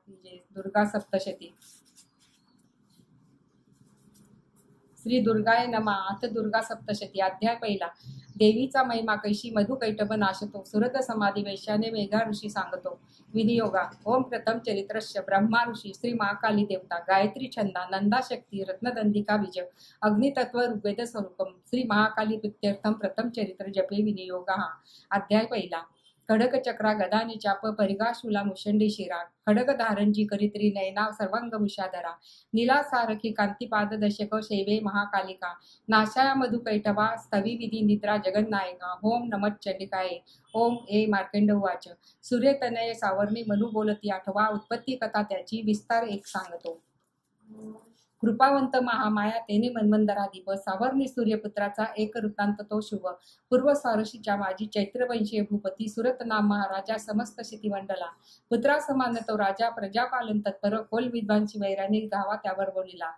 की जय। दुर्गा सप्तशती। श्री दुर्गाय नमः। अथ दुर्गा सप्तशती। अध्याय पहिला। देवीचा महिमा कैशी मधुकैटभ नाशतो, सुरत समाधी वैश्याने मेघा ऋषी सांगतो। विनियोगा। ओम प्रथम चरित्रस्य ब्रह्मा ऋषी, श्री महाकाली देवता, गायत्री छंदा, नंदा शक्ती, रत्नदंदिका बीज, अग्नितत्व ऋग्वेद स्वरूपम, श्री महाकाली प्रीत्यर्थम प्रथम चरित्र जपे विनियोगा। अध्याय पहिला। खडक चक्रा गदानी चाप, परिगा शूला मुषंडी शिरा, खडग धारणजी करित्री नयना सर्वांग भूषाधरा, नीला सारखी कांतिपाद दशक शैवे महाकालिका, नाशाया मधुकैटवा स्तवी विधी निद्रा जगन्नायका, ओम नमः चंडिकाये। ओम ए मार्कंड उवाच। सूर्यतनय सावर्णी मनु बोलती आठवा, उत्पत्ती कथा त्याची विस्तार एक सांगतो। कृपावंत महामाया तेने मन्वंतराधिप, सावर्णी सूर्यपुत्राचा एक वृत्तांत तो शुभ। पूर्व स्वारशीच्या माझी चैत्रवंशीय भूपती, सुरत नाम महाराजा, समस्त शितिमंडला, पुत्रा समान तो राजा, प्रजापालन तत्पर, कोल विद्वांशी वैराणी गावा त्यावर बोलिला।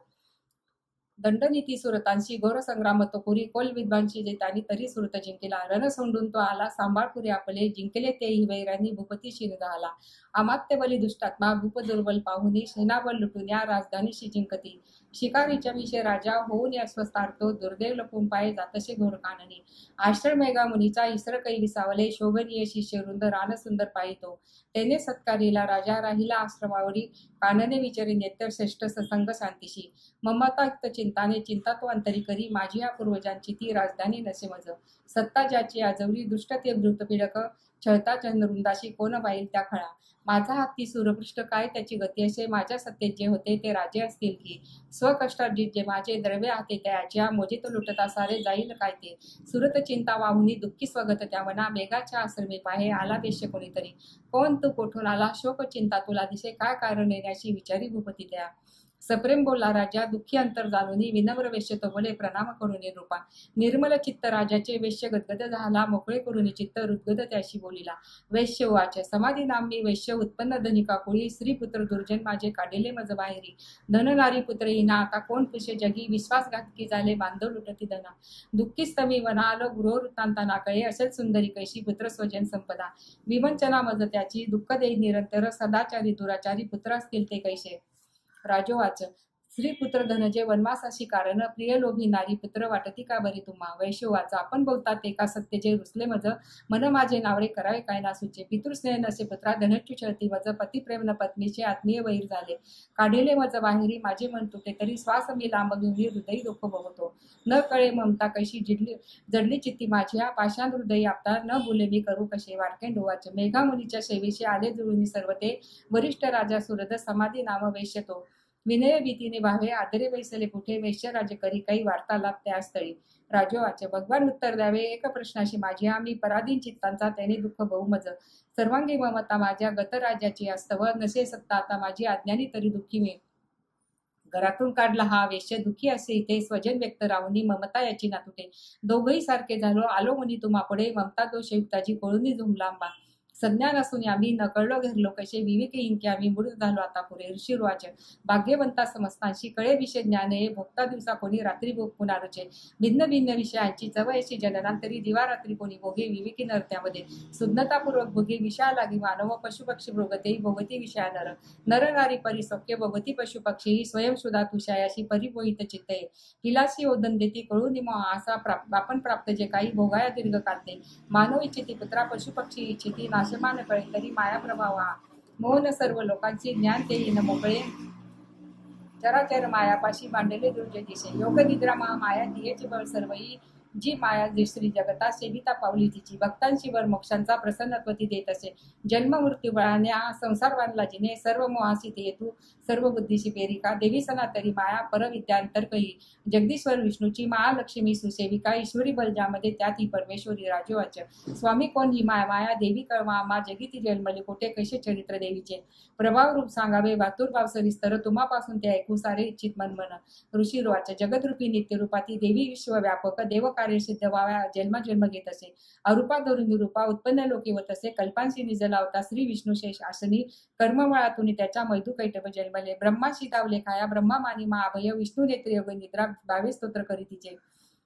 दंडनीती सुरतांशी घोर संग्राम तो पुरी, कोल विद्वांशी जेतानी तरी सुरत जिंकिला, रण सोंडून तो आला सांभाळपुरी आपले, जिंकले तेही वैराणी भूपती शिन झाला। अमात्य बली दुष्टात्मा भूप दुर्बल पाहुनी, सेनाबल लुटून या राजधानीशी जिंकती, शिकारीच्या विषय राजा होऊन अस्वस्थारतो, दुर्दैव लपून पाय जातसे घोर काननी, आश्रम मेघा मुनीचा इसर कै विसावले, शोभनीय शिष्यवृंद रान सुंदर पाहितो, तेने सत्कारीला राजा राहिला आश्रमावरी, कानने विचारी नेत्र श्रेष्ठ ससंग शांतीशी, ममतायुक्त चिंताने चिंता तो अंतरी करी, माझी या पूर्वजांची ती राजधानी नसे मज, सत्ता ज्याची आजवरी दुष्ट ते भृत पिडक, छळता चंद्रवृंदाशी कोण पाहिल त्या खळा, माझा हत्ती सूरपृष्ठ काय त्याची गती असे, माझ्या सत्तेत जे होते ते राजे असतील की, स्वकष्टार्जित जे माझे द्रव्य हाते त्याच्या, मोजित लुटता सारे जाईल काय ते, सुरत चिंता वाहुनी दुःखी स्वगत त्या मना, मेघाच्या आश्रमी पाहे आला वेश्य कोणीतरी, कोण तू कोठून आला शोक चिंता तुला दिसे, काय कारण येण्याची विचारी भूपती त्या, सप्रेम बोला राजा दुःखी अंतर जाणूनी, विनम्र वेश्य तो बोले प्रणाम करून रूपा, निर्मल चित्त राजाचे वेश्य गदगद झाला, मोकळे करून चित्त हृदगद त्याशी बोलिला, वैश्य वाच समाधी नामी वैश्य उत्पन्न धनिका कुळी, स्त्री पुत्र दुर्जन माझे काढिले मज बाहेरी, धन नारी पुत्र हिना आता कोण पिशे जगी, विश्वासघातकी झाले बांधव लुटती धना, दुःखी स्तमी वनाल गृह वृत्तांता नाकळे, असेल सुंदरी कैशी पुत्र स्वजन संपदा, विवंचना मज त्याची दुःख देई निरंतर, सदाचारी दुराचारी पुत्र असतील ते कैसे, राजोवाच श्री पुत्र धनजे वनवासाशी कारण, प्रिय लोभी नारी पुत्र वाटती का बरी तुम्हा, वैश्यवाच आपण बोलतात ते का सत्यजे रुसले मज, मन माझे नावरे करावे काय ना सुचे, पितृस्नेह नसे पुत्रा धनच्यू छळती मज, पतिप्रेम न पत्नीचे आत्मीय वैर झाले, काढिले मज बाहेरी माझे मन तुटे तरी, श्वास मी लांब घेऊन हृदयी दुःख बघतो, न कळे ममता कशी जडली चित्ती माझ्या, पाषाण हृदयी आपता न बोले मी करू कसे, वारकेंडोवाच मेघा मुनीच्या सेवेशी आले जुळून सर्व ते, वरिष्ठ राजा सुरद समाधी नाम वैश्य तो, विनय भीतीने भावे आदरे वैसले कुठे, वैश्य राजे करी काही वार्तालाप त्या स्थळी, राजोवाचे भगवान उत्तर द्यावे एक प्रश्नाशी माझी, आम्ही पराधीन चित्तांचा त्याने दुःख बहुमज, सर्वांगी ममता माझ्या गत राज्याची अस्तव, नसे सत्ता आता माझी अज्ञानी तरी दुःखी मी, घरातून काढला हा वेश्य दुःखी असे इथे, स्वजन व्यक्त राहुनी ममता याची ना तुटे, दोघही सारखे झालो आलो मुनी तुम्हा पुढे, ममता दोष युक्ताची कोळूनी झुमलांबा, संज्ञान असून आम्ही नकळलो घेरलो कसे, विवेकहीन की आम्ही मूढ झालो आता पुरे, ऋषिर्वाच भाग्यवंता समस्तांशी कळे विषय ज्ञाने, भोगता दिवसा कोणी रात्री भोग पुनारुचे, भिन्न भिन्न विषयांची चवयशी जननांतरी दिवारात्री कोणी भोगे, विवेकी नरत्यामध्ये सुज्ञतापूर्वक भोगे, विषया लागी मानव पशुपक्षी भोगते, भोगती विषया नर, नर नारी परिसौख्य भोगती पशुपक्षी, स्वयंसुधा तुषायाशी परिमोहित चित्ते, हिलाशी ओदन देती कळू निमो असा आपण प्राप्त जे काही भोगाया दीर्घ काढते, मानव इच्छिती पुत्रा पशुपक्षी इच्छिती, नाशमान कळे तरी माया प्रभाव हा, मोहन सर्व लोकांचे ज्ञान ते न मोकळे, चराचर मायापाशी मांडले दुर्जय दिसे, योग निद्रा माया दियेचे बळ सर्वई, जी माया श्री जगता सेविता पावली तिची, भक्तांशी वर मोक्षांचा प्रसन्नत्व ती देत असे, जन्म मृत्यू बळाने हा संसार बांधला जिने, सर्व मोहासी ते येतू सर्व बुद्धीशी पेरिका, देवी सनातरी माया परविद्यांतर कही, जगदीश्वर विष्णूची महालक्ष्मी सुसेविका, ईश्वरी बलजामध्ये त्या ती परमेश्वरी, राजोवाच स्वामी कोण ही माया देवी कळवा मा जगिती जन्मले कोठे कैसे चरित्र देवीचे, प्रभाव रूप सांगावे वातुर्भाव सविस्तर, तुम्हापासून ते ऐकू सारे इच्छित मनमन, ऋषिर्वाच जगदरूपी नित्यरूपाती देवी विश्वव्यापक, देव कार्य सिद्ध व्हाव्या जन्म जन्म घेत असे, अरूपा धरून निरूपा उत्पन्न लोके होत असे, कल्पांशी निजला होता श्री विष्णू शेष आसनी, कर्ममळातून त्याच्या मैदुकैटभ जन्मले, ब्रह्मा शितावले खाया ब्रह्मा मानी मा अभय, विष्णू नेत्र योग निद्रा भावे स्तोत्र करी तिचे,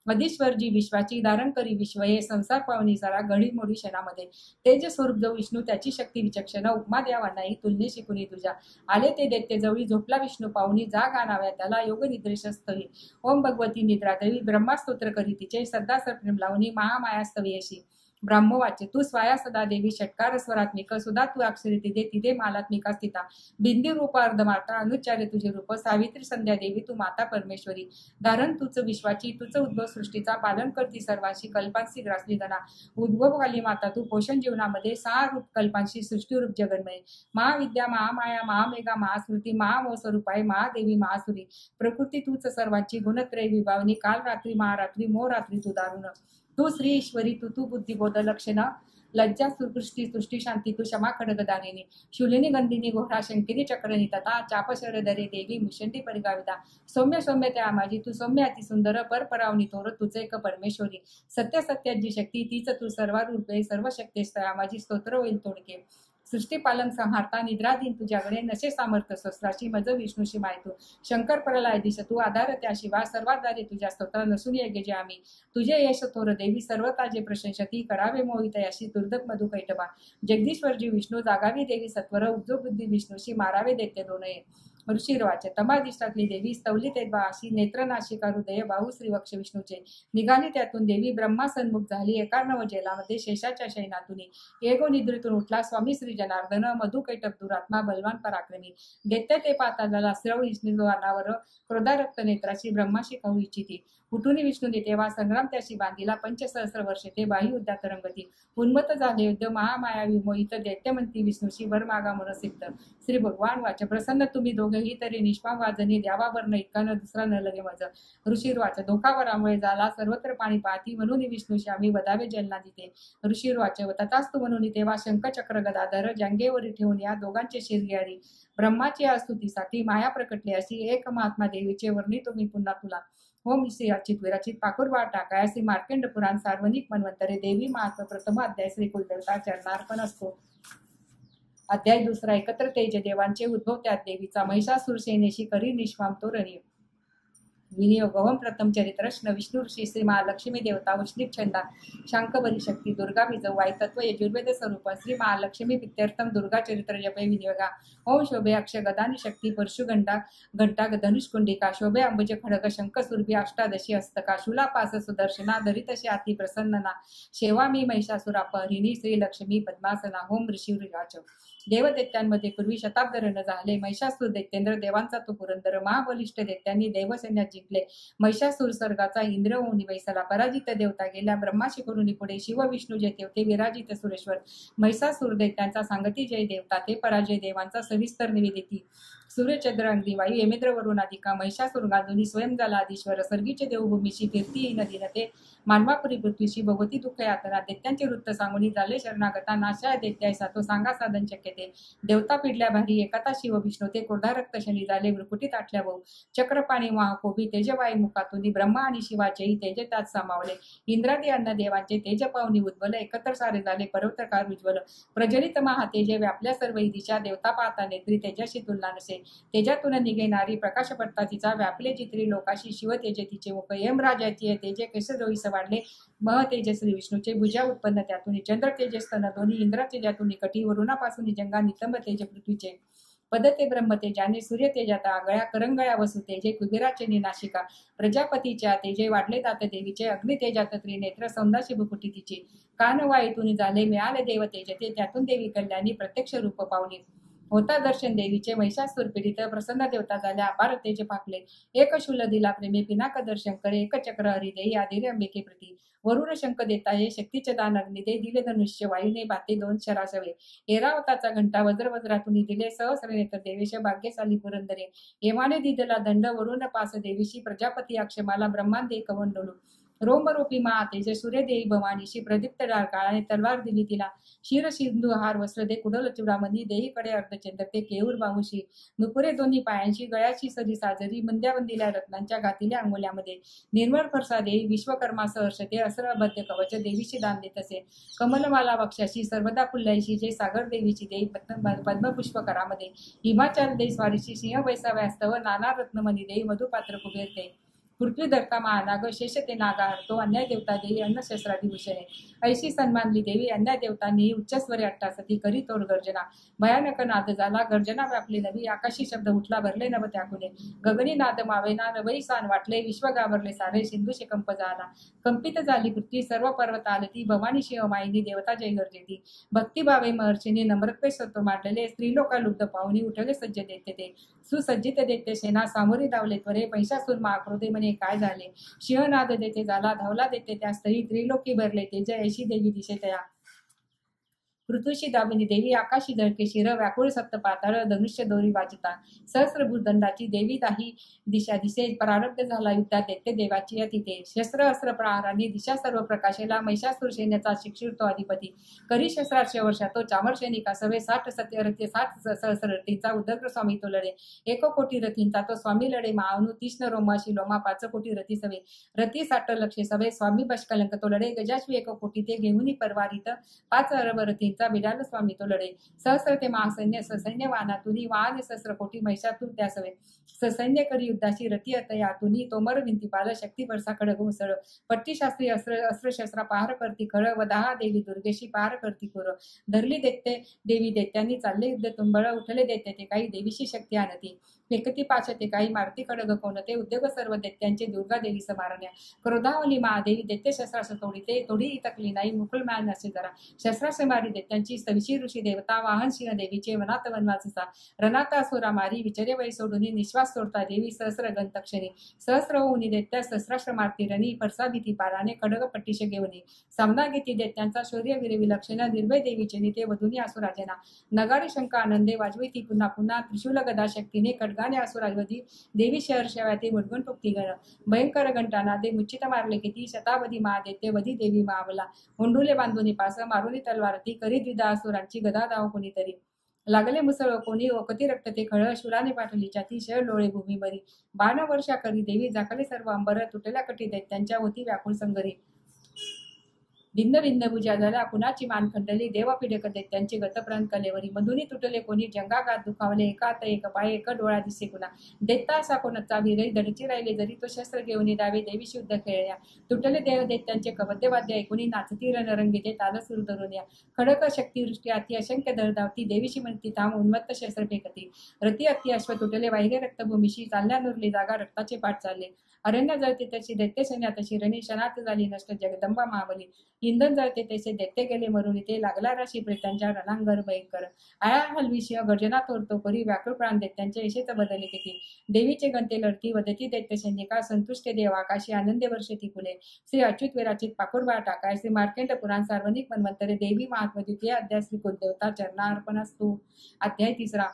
अधीश्वर जी विश्वाची धारण करी विश्व हे संसार पावनी सारा घडीमोडी क्षणामध्ये तेज स्वरूप जो विष्णू त्याची शक्ती विचक्षण उपमा द्यावा नाही तुलने शिकुनी तुझ्या आले ते दैत्य जवळी झोपला विष्णू पाहुनी जाग आणाव्या त्याला योग निद्रेश स्थळी ओम भगवती निद्रा देवी ब्रह्मास्तोत्र करी तिचे सदा प्रेम लावणी महामाया स्तवी अशी ब्राह्मवाच्य तू स्वाया सदा देवी षटकार स्वरात्मिक सुधा तू अक्षरी तिथे तिथे मालात्मिका स्थिता बिंदी रूप अर्धमाता अनुच्चारे तुझे रूप सावित्री संध्या देवी तू माता परमेश्वरी धारण तुझ विश्वाची तुझ उद्भव सृष्टीचा पालन करती सर्वांशी कल्पांशी ग्रासली गणा उद्भवकाली माता तू पोषण जीवनामध्ये सहा रूप कल्पांशी सृष्टीरूप जगन्मय महाविद्या महामाया महामेघा महास्मृती महामोह स्वरूपाय महादेवी महासुरी प्रकृती तूच सर्वांची गुणत्रय विभावनी काल रात्री महारात्री मोरात्री तू दारुण तू श्री ईश्वरी तू बुद्धिबोध लक्षण लज्जा सुकृष्टी सृष्टी शांती तू क्षमा खडगदारिणी शूलिनी गंधिनी घोरा शंकिनी चक्रनी तथा चापशरधरे देवी मुषंडी परिगाविता सौम्य सौम्य त्या माझी तू सौम्य अति सुंदर परपरावणी तोर तुझे एक परमेश्वरी सत्य सत्याची शक्ती तीच तू सर्वारूपे सर्व शक्तीस्तया माझी स्तोत्र होईल तोडके सृष्टी पालन संहारता निद्राधीन तुझ्याकडे नशे सामर्थ्य शस्त्राची मज विष्णूशी माहितू शंकर प्रलय दिश तू आधार त्या शिवा सर्वाधारे तुझ्या स्तोत्र नसून ये जे आम्ही तुझे यश थोर देवी सर्व ताजे प्रशंसती करावे मोहित याशी दुर्दक मधु कैटबा जगदीश्वरजी विष्णू जागावी देवी सत्वर उपजो बुद्धी विष्णूशी मारावे देते दोनये ऋषीरवाचे तमादिष्टातली देवी स्तवली तेव्हा अशी नेत्रनाशिका हृदय बाहू श्रीवक्ष विष्णूचे निघाली त्यातून देवी ब्रह्मा सन्मुख झाली एकार्णव जेलामध्ये शेषाच्या शयनातुनी एगो निद्रेतून उठला स्वामी श्री जनार्दन मधु कैटक दुरात्मा बलवान पराक्रमी दैत्य ते पाता झाला श्रव विष्णुवानावर क्रोधारक्त नेत्राची ब्रह्माशी कहू इच्छिती उठून विष्णूने तेव्हा संग्राम त्याशी बांधिला पंचसहस्र वर्षे ते बाह्य युद्धात रंगती उन्मत्त झाले युद्ध महामाया विमोहित दैत्यमंती विष्णूशी वर मागा मनसिद्ध श्री भगवान वाच प्रसन्न तुम्ही दोघेही तरी निष्पाम वाजनी द्यावा वर्ण इतका न दुसरा न लगे मज ऋषीर वाच धोकावरामुळे झाला सर्वत्र पाणी पाहती म्हणून विष्णूशी आम्ही वदावे जलना दिते ऋषीर वाच तथास्तु म्हणून तेव्हा शंखचक्र गदाधर जांगेवरी ठेवून या दोघांचे शिरग्यारी ब्रह्माची या स्तुतीसाठी माया प्रकटली अशी एक महात्मा देवीचे वर्णी तुम्ही पुन्हा तुला होम श्री अर्चित विरचित पाकुरवा टाकाय श्री मार्केंड पुराण सार्वनिक मन्वंतरे देवी महात्म प्रथम अध्याय श्री कुलदेवता चरणार्पण असतो अध्याय दुसरा एकत्र तेज देवांचे उद्भव त्यात देवीचा महिषासुर सेनेशी करी निष्पाम तोरणी विनियोग ओम प्रथम चरित्रश्न विष्णू ऋषी श्री महालक्ष्मी देवता उष्णिक छंदा शांकवरी शक्ती दुर्गा विजव वाय तत्व यजुर्वेद स्वरूप श्री महालक्ष्मी पित्यर्थम दुर्गा चरित्र जपे विनियोगा ओम शोभे अक्ष गदानी शक्ती परशु घंटा धनुष्कुंडिका शोभे अंबुज खडग शंख सुरभी अष्टादशी हस्तका शूलापास सुदर्शना धरितशी अति प्रसन्नना शेवा मी महिषासुरा परिणी श्री लक्ष्मी पद्मासना होम ऋषी ऋगाच देवदैत्यांमध्ये पूर्वी शताब्दरण झाले महिषासूर दैत्येंद्र देवांचा तो पुरंदर महाबलिष्ठ दैत्यांनी देवसैन्यात जिंकले महिषासूर सर्गाचा इंद्र होऊन निवैसला पराजित देवता गेल्या ब्रह्माशी करून पुढे शिव विष्णू जेते होते विराजित सुरेश्वर महिषासूर दैत्यांचा सांगती जय देवता ते पराजय देवांचा सविस्तर निवेदिती सूर्यचंद्र अग्नी वायू यमेंद्र वरुण अधिका महिषासूर गांधुनी स्वयं झाला आधीश्वर सर्गीचे देवभूमीशी कीर्ती नदी नते मानवापुरी पृथ्वीशी भगवती दुःख यातना दैत्यांचे वृत्त सांगून झाले शरणागता नाशाय दैत्याय सातो सांगा साधन शक्यते देवता पिडल्या भारी एकाता शिव विष्णू ते कोरडा रक्त शनी झाले वृकुटीत आटल्या भाऊ चक्रपाणी महाकोभी तेजवाई मुखातुनी ब्रह्मा आणि शिवाचेही तेज त्यात सामावले इंद्रादी अन्न देवांचे तेज पावनी उद्भल एकत्र सारे झाले पर्वतकार उज्ज्वल प्रज्वलित महातेजे व्यापल्या सर्व दिशा देवता पाहता नेत्री तेजाशी तुलना नसे तेजातून निघेणारी प्रकाश पडता तिचा व्यापले चित्री लोकाशी शिव तेजे तिचे मुख यम राजाची तेजे केसडोळी वाढले मह तेजश्री विष्णूचे भुजा उत्पन्न त्यातून चंद्र तेजस्तन दोन्ही इंद्र तेजातून कटी वरुणापासून जंगा नितंब तेज पृथ्वीचे पदते ब्रह्म तेजाने सूर्य तेजाता आगळ्या करंगळ्या वसु तेजे कुबेराचे निनाशिका प्रजापतीच्या तेजे वाढले जात देवीचे अग्नि तेजात त्रिनेत्र सौंदाशी भुकुटी तिची कानवाईतून झाले मिळाले देव तेज ते त्यातून देवी कल्याणी प्रत्यक्ष रूप पावली होता दर्शन देवीचे महिषासूर पीडित प्रसन्न देवता झाल्या अपार तेज पाकले एक शूल दिला प्रेमी पिनाक दर्शन करे एक चक्र हरिदेई आदिरे अंबिके प्रती वरुण शंख देता ये शक्तीचे दान अग्नी दे दिले धनुष्य वायूने बाते दोन शराशवे एरावताचा घंटा वज्रातून दिले सहस्र नेत्र देवेश भाग्यशाली पुरंदरे हेमाने दिदला दंड वरुण पास देवीशी प्रजापती अक्षमाला ब्रह्मांदे कवंडलू रोमरूपी मा तेज सूर्य देई भवानीशी प्रदीप्त काळाने तलवार दिली तिला शिर सिंधू हार वस्त्र दे कुडल चुडामणी देईकडे अर्धचंद्र ते केऊर बाहुशी नुपुरे दोन्ही पायांशी गळ्याची सरी साजरी मंद्याबंदिल्या रत्नांच्या घातिल्या अंगोल्यामध्ये निर्मळ फरसा देई विश्वकर्मा सहर्ष ते असरबद्ध कवच देवीशी दान देत असे कमलमाला वक्षाशी सर्वदा फुल्लाईशी जे सागर देवीची देई पद्मपुष्प करामध्ये हिमाचल देई स्वारीशी सिंह वैसाव्यास्तव नाना रत्नमणी देई मधुपात्र कुबेरते पृथ्वी धरता महानाग शेष ते नागा हरतो. अन्याय देवता देवी अन्न शस्त्रादी भूषणे. ऐशी सन्मानली देवी अन्याय देवतांनी उच्च स्वरे अट्टासती करी तोड गर्जना. भयानक नाद झाला गर्जना व्यापली नवी. आकाशी शब्द उठला भरले नभ त्याकुले. गगनी नाद मावेना नवई सान वाटले. विश्व गावरले सारे सिंधूशे कंप झाला. कंपित झाली पृथ्वी सर्व पर्वत आलती. भवानी शिव माईनी देवता जय गर्जेती. भक्तिभावे महर्षीने नम्रत्वे सत्व मांडलेले. स्त्रीलोका लुब्ध पाहुणी उठले सज्ज देते ते. सुसज्जित देते सेना सामोरी धावले त्वरे. महिषासुर महाक्रोधे म्हणे काय झाले. शिवनाद देते झाला धावला देते त्या स्त्री. त्रिलोकी भरले तेज ऐशी देवी दिशे तया. ऋतुशी दामिनी देवी आकाशी झळके शिर. व्याकुळ सप्त पाताळ धनुष्य दोरी वाजता. सहस्रभूत दंडाची देवी दाही दिशा दिसे. प्रारब्ध झाला युद्धात देते देवाची अतिथे. शस्त्र अस्त्र प्रहारांनी दिशा सर्व प्रकाशेला. महिषासुर सैन्याचा शिक्षिर तो अधिपती. करी शस्त्राक्ष वर्षा तो चामर सैनिका सवे. 60 सत्यरथी 60 सहस्र रथींचा उदग्र स्वामी तो लढे. 1 कोटी रथींचा तो स्वामी लढे. महानु तीक्ष्ण रोमाशी लोमा 5 कोटी रथी सवे. रथी 60 लक्षे सवे. स्वामी बशकलंक तो लढे. गजाश्वी 1 कोटी ते घेऊन परवारित 5 अरब रथींचा बिडाल स्वामी तो लढे. सहस्र ते महासैन्य ससैन्य वाहनातुनी. वाहन सहस्र कोटी महिषातून त्या सवे. ससैन्य करी युद्धाची रती अतयातुनी. तोमर विंतीपाल शक्ती बरसा खडग मुसळ. पट्टीशास्त्री अस्त्रशस्त्रा पार करती खळ. वदाहा देवी दुर्गेशी पार करती कुर. धरली देते देवी दैत्यांनी चालले युद्ध तुंबळ. उठले देते ते काही देवीशी शक्ती आणती. फेकती पाशते काही मारती खडग कोणते. उद्योग सर्व दैत्यांचे दुर्गा देवी समारण्या. क्रोधावली महादेवी दैत्य शस्त्रास तोडीते. तोडी तकली नाही मुकुलमान नसे जरा. शस्त्रास मारी दैत्यांची सविशी ऋषी देवता. वाहन सिंह देवीचे वनात वनवाससा. रणात असुरा मारी विचरे वै सोडून. निश्वास सोडता देवी सहस्र गंतक्षणी. सहस्र होऊन दैत्या सहस्राष्ट्र मारती रणी. परसा भीती पाराने खडग पट्टीश घेऊनी. सामना घेती दैत्यांचा शौर्य वीर विलक्षण. निर्भय देवीचे निते वधुनी असुराजना. नगारी शंका आनंदे वाजविती पुन्हा पुन्हा. त्रिशूल गदा शक्तीने खडगाने असुरावधी. देवी शहर शव्याते मुडगुन टोकती गण. भयंकर घंटाना दे मुच्चित मारले किती. शतावधी महादेते वधी देवी मावला. हुंडुले बांधुनी पास मारुनी तलवारती. करी द्विधा असुरांची गदा धाव कोणीतरी. लागले मुसळ कोणी ओकती रक्त ते खळ. शुराने पाठवली छाती शळ लोळे भूमी बरी. बाण वर्षा करी देवी झाकले सर्व अंबर. तुटल्या कटी दैत्यांच्या होती व्याकुळ संगरी. भिन्न भिन्न भुजा झाल्या कुणाची मान खंडली. देवा पिडक दैत्यांचे गतप्राण कलेवरी. मधुनी तुटले कोणी जंगागात दुखावले. एकात एक पाय एक डोळा दिसे कुणा. देता असा कोणाचा विरही धडची राहिले जरी. तो शस्त्र घेऊन दावे देवी शुद्ध खेळल्या. तुटले देव दैत्यांचे कवद्यवाद्य ऐकुनी. नाचती रणरंगीते ताल सुरू धरून या. खडक शक्तिवृष्टी अति असंख्य धडधावती. देवीशी म्हणती थांब उन्मत्त शस्त्र फेकती. रती अति अश्व तुटले वाहिले रक्तभूमीशी. चालल्या नुरली जागा रक्ताचे पाठ चालले. अरण्य जळते तशी दैत्य सैन्या तशी रणी. क्षणात झाली नष्ट जगदंबा महाबली. इंधन जळते तसे दैत्य गेले मरून. ते लागला राशी प्रेतांच्या रणांगर भयंकर. आळा हलवी शिव गर्जना तोडतो करी. व्याकुळ प्राण दैत्यांचे यशेच बदले किती. देवीचे गंते लढती वदती दैत्य सैनिका. संतुष्ट देव आकाशी आनंदे वर्षती फुले. श्री अच्युत विराचित पाकुरबा टाकाय. श्री मार्केंड पुराण सार्वनिक मन्वंतरे. देवी महात्म द्वितीय अध्याय. श्री कुलदेवता चरणार्पणस्तु. अध्याय 3.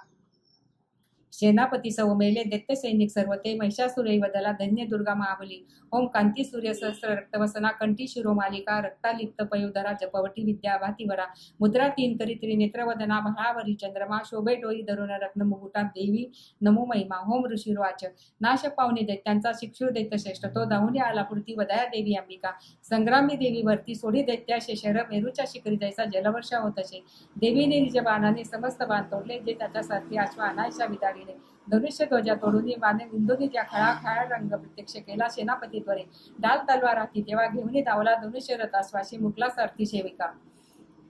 सेनापती सवमेले दैत्य सैनिक सर्व ते. महिषासुरई वदला धन्य दुर्गा महाबली. ओम कांती सूर्य सहस्र रक्तवसना. कंठी शिरोमालिका रक्तालिप्त पयोधरा. जपवटी विद्या भातीवरा. मुद्रा 3 करी त्रिनेत्रवदना. भाळावरी चंद्रमा. शोभे डोई धरून रत्न मुकुटात. देवी नमो महिमा. होम ऋषिर्वाच. नाश पावणे दैत्यांचा शिक्षुर दैत्य श्रेष्ठ तो. धावून आला पुरती वदया देवी अंबिका. संग्रामी देवी वरती सोडी दैत्याशे शर. मेरूच्या शिखरी जैसा जलवर्षा होत असे. देवीने निज बाणाने समस्त बाण तोडले. जे त्याच्यासारखे अश्व अनायशा विदाळले. धनुष्य ध्वजा तोडून बाणे विंदूने त्या खळा रंग प्रत्यक्ष केला. सेनापती त्वरे डाल तलवार हाती तेव्हा घेऊन धावला. धनुष्य रथ अश्वाशी मुकला सारथी सेविका.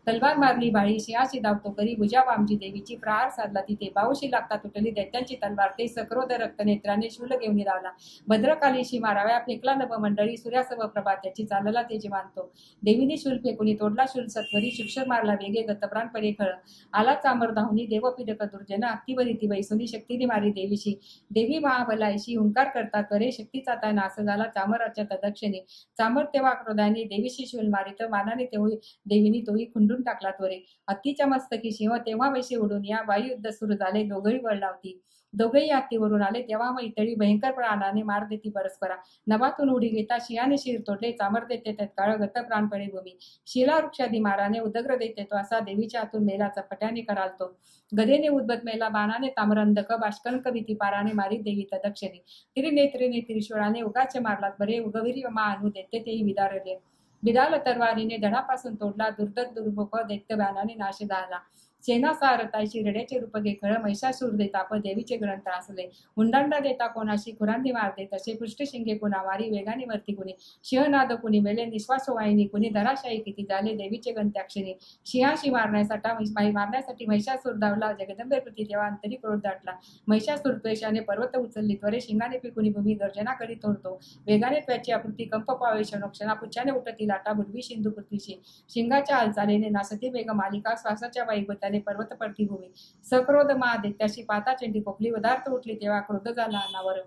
तलवार मारली बाळी सिंहाशी धावतो करी. भुजा वामजी देवीची प्रहार साधला तिथे. बाऊशी लागता तुटली दैत्यांची तलवार. ते सक्रोध रक्त नेत्राने शूल घेऊन धावला. भद्रकालीशी माराव्या फेकला नभ मंडळी. सूर्यासव प्रभा त्याची चालला तेजे मानतो. देवीने शूल फेकुनी तोडला शूल सत्वरी. शिक्षर मारला वेगे गतप्राण पडे खळ. आला चामर धावनी देवपीडक दुर्जन. हत्तीवरी ती वैसुनी शक्तीने मारी देवीशी. देवी महाबलायशी हुंकार करता त्वरे. शक्तीचा ता नाश झाला चामराच्या तदक्षिणे. चामर तेव्हा क्रोधाने देवीशी शूल मारित. मानाने तेव्हा देवीनी तोही खुंडून टाकला त्वरे. हत्तीच्या मस्तकी सिंह तेव्हा वैसे उडून या. वायुयुद्ध सुरू झाले दोघही वळला होती. दोघेही हत्तीवरून आले तेव्हा मैतळी भयंकर प्राणाने मार देती परस्परा. नभातून उडी घेता शियाने शिर तोडले. चामर देते तत्काळ गत प्राण पडे भूमी. शिला वृक्षादी माराने उदग्र देते तो असा. देवीच्या हातून मेला चपट्याने करालतो. गदेने उद्भत मेला बाणाने ताम्रंधक. बाष्कंक भीती पाराने मारी देवी तदक्षिणी. त्रिनेत्रीने त्रिशूळाने उगाचे मारलात बरे. उगविरी मानू देते तेही विदारले. बिदाल तरवारीने धडापासून तोडला. दुर्धर दुर्मुख दैत्य बाणाने नाश झाला. सेना सारतायची रेड्याचे रूप घे खळ महिषासूर दे ताप देवीचे ग्रंथ असले हुंडांडा देता कोणाशी खुरांदी मारते तसे पृष्ठशिंगे कुणा वारी वेगाने वरती कुणी सिंहनाद कुणी मेले निश्वास वाहिनी कुणी धराशायी किती झाले देवीचे गंत्याक्षिणी सिंहाशी मारण्यासाठी महिषासूर धावला जगदंबे प्रती तेव्हा अंतरी क्रोध दाटला महिषासूर द्वेषाने पर्वत उचलली त्वरे शिंगाने पिकुनी भूमी गर्जना करीत होतो वेगाने त्याची आकृती कंप पावे क्षणोक्षणा पुच्छाने उठती लाटा बुडवी सिंधू पृथ्वीशी शिंगाच्या हालचालीने नासती वेग मालिका श्वासाच्या वायुगताने पर्वत पडती भूमी सक्रोध महादैत्याशी पाता चंडी कोपली पदार्थ उठली तेव्हा क्रोध झाला अनावर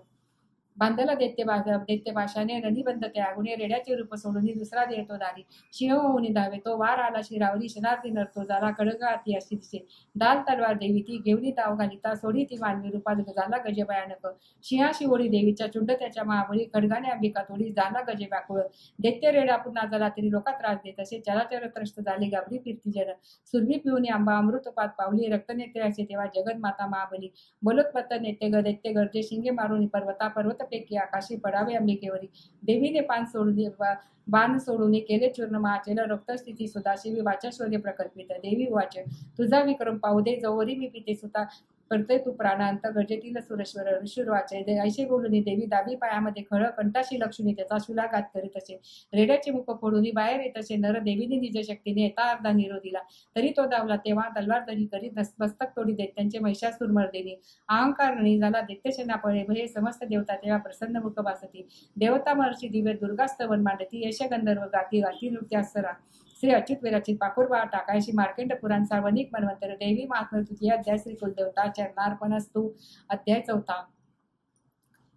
बांधला दैत्य भाषाने रणीबंध त्यागुणे रेड्याचे रूप सोडून दुसरा देतो दारी सिंह होऊन धावे तो वार आला शिरावरी शनार्थी नरतो झाला कडग आती अशी दिसे दाल तलवार देवी ती घेवली ताव घालिता सोडी ती मानवी रूपात झाला गजे भयानक सिंहाशी ओढी देवीच्या चुंड त्याच्या महाबळी खडगाने अंबिका तोडी झाला गजे व्याकुळ दैत्य रेडा पुन्हा झाला तरी लोका त्रास देत असे चराचर त्रस्त झाले गाबरी फिरती जन सुरभी पिऊन आंबा अमृतपात पावली रक्तनेत्रे असे तेव्हा जगत माता महाबली बोलोत्पत्त नेते ग दैत्य गरजे शिंगे मारून पर्वत पैकी आकाशी पडावे अंबिकेवरी देवीने बाण सोडून केले चूर्ण महाचेल रक्तस्थिती सुद्धा शिवी वाचस्वर्य प्रकल्पित देवी वाच तुझा विक्रम पाहू दे जवरी मी पिते सुता करते तू प्राणांत गरजेतील सुरेश्वर ऋषुर वाचे ऐशी बोलून देवी दाबी पायामध्ये खळ कंठाशी लक्ष्मी त्याचा शुलाघात करीत असे रेड्याचे मुख फोडून बाहेर येत असे नर देवीने निज शक्तीने येता अर्धा निरो दिला तरी तो धावला तेव्हा तलवार दरी करीत मस्तक तोडी देत त्यांचे महिषासूर मर्दिनी अहंकार रणी झाला दैत्यसेना पळे भये समस्त देवता तेव्हा प्रसन्न मुख बासती देवता महर्षी दिव्य दुर्गास्तवन मांडती यश गंधर्व गाती गाती नृत्यासरा श्री अच्युत विरचित पाकुरबा टाकायशी मार्केंड पुराण सार्वनिक मनवंतर देवी महात्म्य तृतीय अध्याय श्री कुलदेवता चरणार्पणस्तु अध्याय 4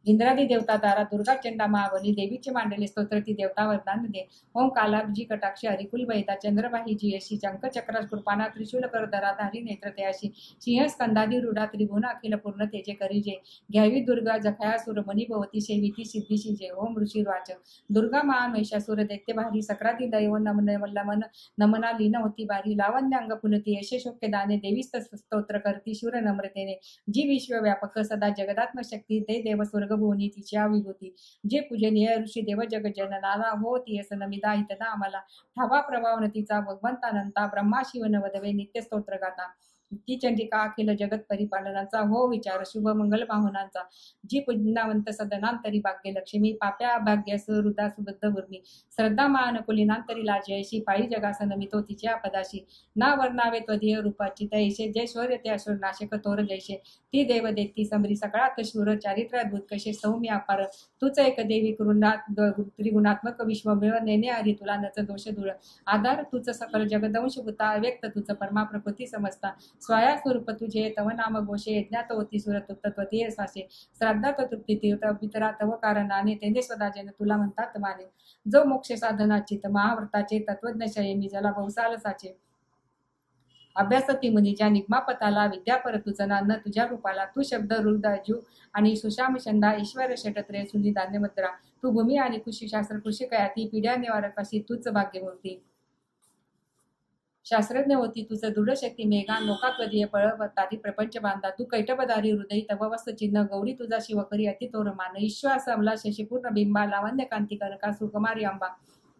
इंद्रादी देवता तारा दुर्गा चंडा महाबली देवीचे मांडले स्तोत्र ती देवता वरदान दे ओम कालाब्जी कटाक्षी हरिकुल वैता चंद्रबाही जी यशी चंक चक्रास कृपाना त्रिशूल कर धराधारी नेत्र तयाशी सिंह स्कंदादी रूढा त्रिभुवन अखिल पूर्ण तेजे करी जे घ्यावी दुर्गा जखाया सुरमणी भवती सेविती सिद्धीशी जे ओम ऋषी वाच दुर्गा महा महिषासुर दैत्य भारी सक्राती दैव नमना लीन होती बारी लावण्य अंग फुलती यशशोक्य दाने देवी स्तोत्र करती शूर नम्रतेने जी विश्वव्यापक सदा जगदात्म शक्ती दे देव स्वर्ग भुवनी तिच्या विभूती जे पूजनीय ऋषी देव जग जननाला हो ती नमिदा हितदा आम्हाला ठावा प्रभावनतीचा भगवंतानंता ब्रह्मा शिव नवदवे नित्य स्तोत्र गाता ती चंडिका अखिल जगत परिपालनाचा हो विचार शुभ मंगल पाहुणांचा जी पुण्यावंत सदनांतरी भाग्य लक्ष्मी पाप्या भाग्यास हृदा सुबद्ध उर्मी श्रद्धा मानकुलिनांतरी लाजयशी पायी जगासन नमितो तिच्या पदाशी ना वर्णावे त्वधीय रूपाची तैसे जय शौर्य ते असुर नाशक तोर जैसे ती देव देती समरी सकाळात शूर चारित्र अद्भुत कसे सौम्य अपार तूच एक देवी करुणात त्रिगुणात्मक विश्व मिळ नेने हरी तुला नच दोष धुळ आधार तुझ सकल जगदंश भूता व्यक्त तुझ परमा प्रकृती समजता स्वया स्वरूप तुझे तव नाम घोषे यज्ञात होती सुरतत्वतीय सासे श्राद्धात तृप्ती तीर्थ पितरा तव कारणाने तेने सदा जन तुला म्हणतात माने जो मोक्ष साधनाची महाव्रताचे तत्वज्ञ शयमी ज्याला बहुसाल साचे अभ्यासती मुनीच्या निगमापताला विद्यापर तुझना न तुझ्या रूपाला तू शब्द रुद्राजू आणि सुशाम छंदा ईश्वर षटत्रे सुनी धान्यमुद्रा तू भूमी आणि कृषीशास्त्र कृषी कयाती पिढ्या निवारक अशी तूच भाग्यमूर्ती शास्त्रज्ञ होती तुझं दृढ शक्ती मेघा लोकात्वदीय पळवतारी प्रपंच बांधा तू कैटबदारी हृदयी तव वस्त चिन्ह गौरी तुझा शिवकरी अतितोर मान ईश्वास अमला शशीपूर्ण बिंबा लावण्य कांती कनका सुकुमारी अंबा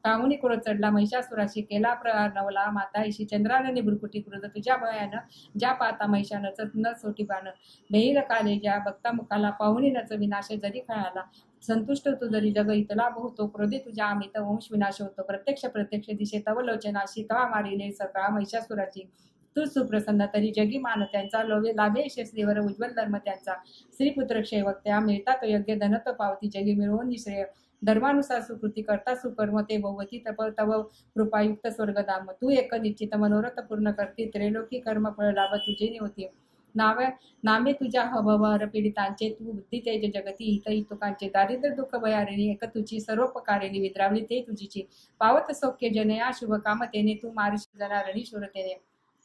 कामुनी कुळ चढला महिषासुराशी केला प्रहार नवला माताईशी चंद्राननी भ्रुकुटी कृत तुझ्या भयानं ज्या पाता महिषानं न सोटी बाण बेहीर काले ज्या भक्ता मुखाला पाहुणी नच विनाश जरी खळाला संतुष्ट तू जरी जग इतला बहुतो क्रोधी तुझ्या अमित वंश विनाश होतो प्रत्यक्ष दिशे तव लोचनाशी तवा मारिले सकाळ महिषासुराची तू सुप्रसन्न तरी जगी मान त्यांचा लाभे श्रीवर उज्ज्वल धर्म त्यांचा श्रीपुत्र क्षयवक्त्या मिळतात योग्य धनत्व पावती जगी मिळवून निश्रेय धर्मानुसार सुकृती करता सुकर्म ते भगवती तव कृपायुक्त स्वर्गधाम तू एक निश्चित मनोरथ पूर्ण करती त्रैलोकी कर्म फळ लाभ तुझे होती नामे तुझ्या हभवर पीडितांचे तू बुद्धी तेज जगती हित हितुकांचे दारिद्र्य दुःख भयारिणी एक तुझी सर्वोपकारिणी विद्रावली ते तुझीची पावत सौख्य जनया शुभ कामतेने तू मारिशी जनारणी शूरतेने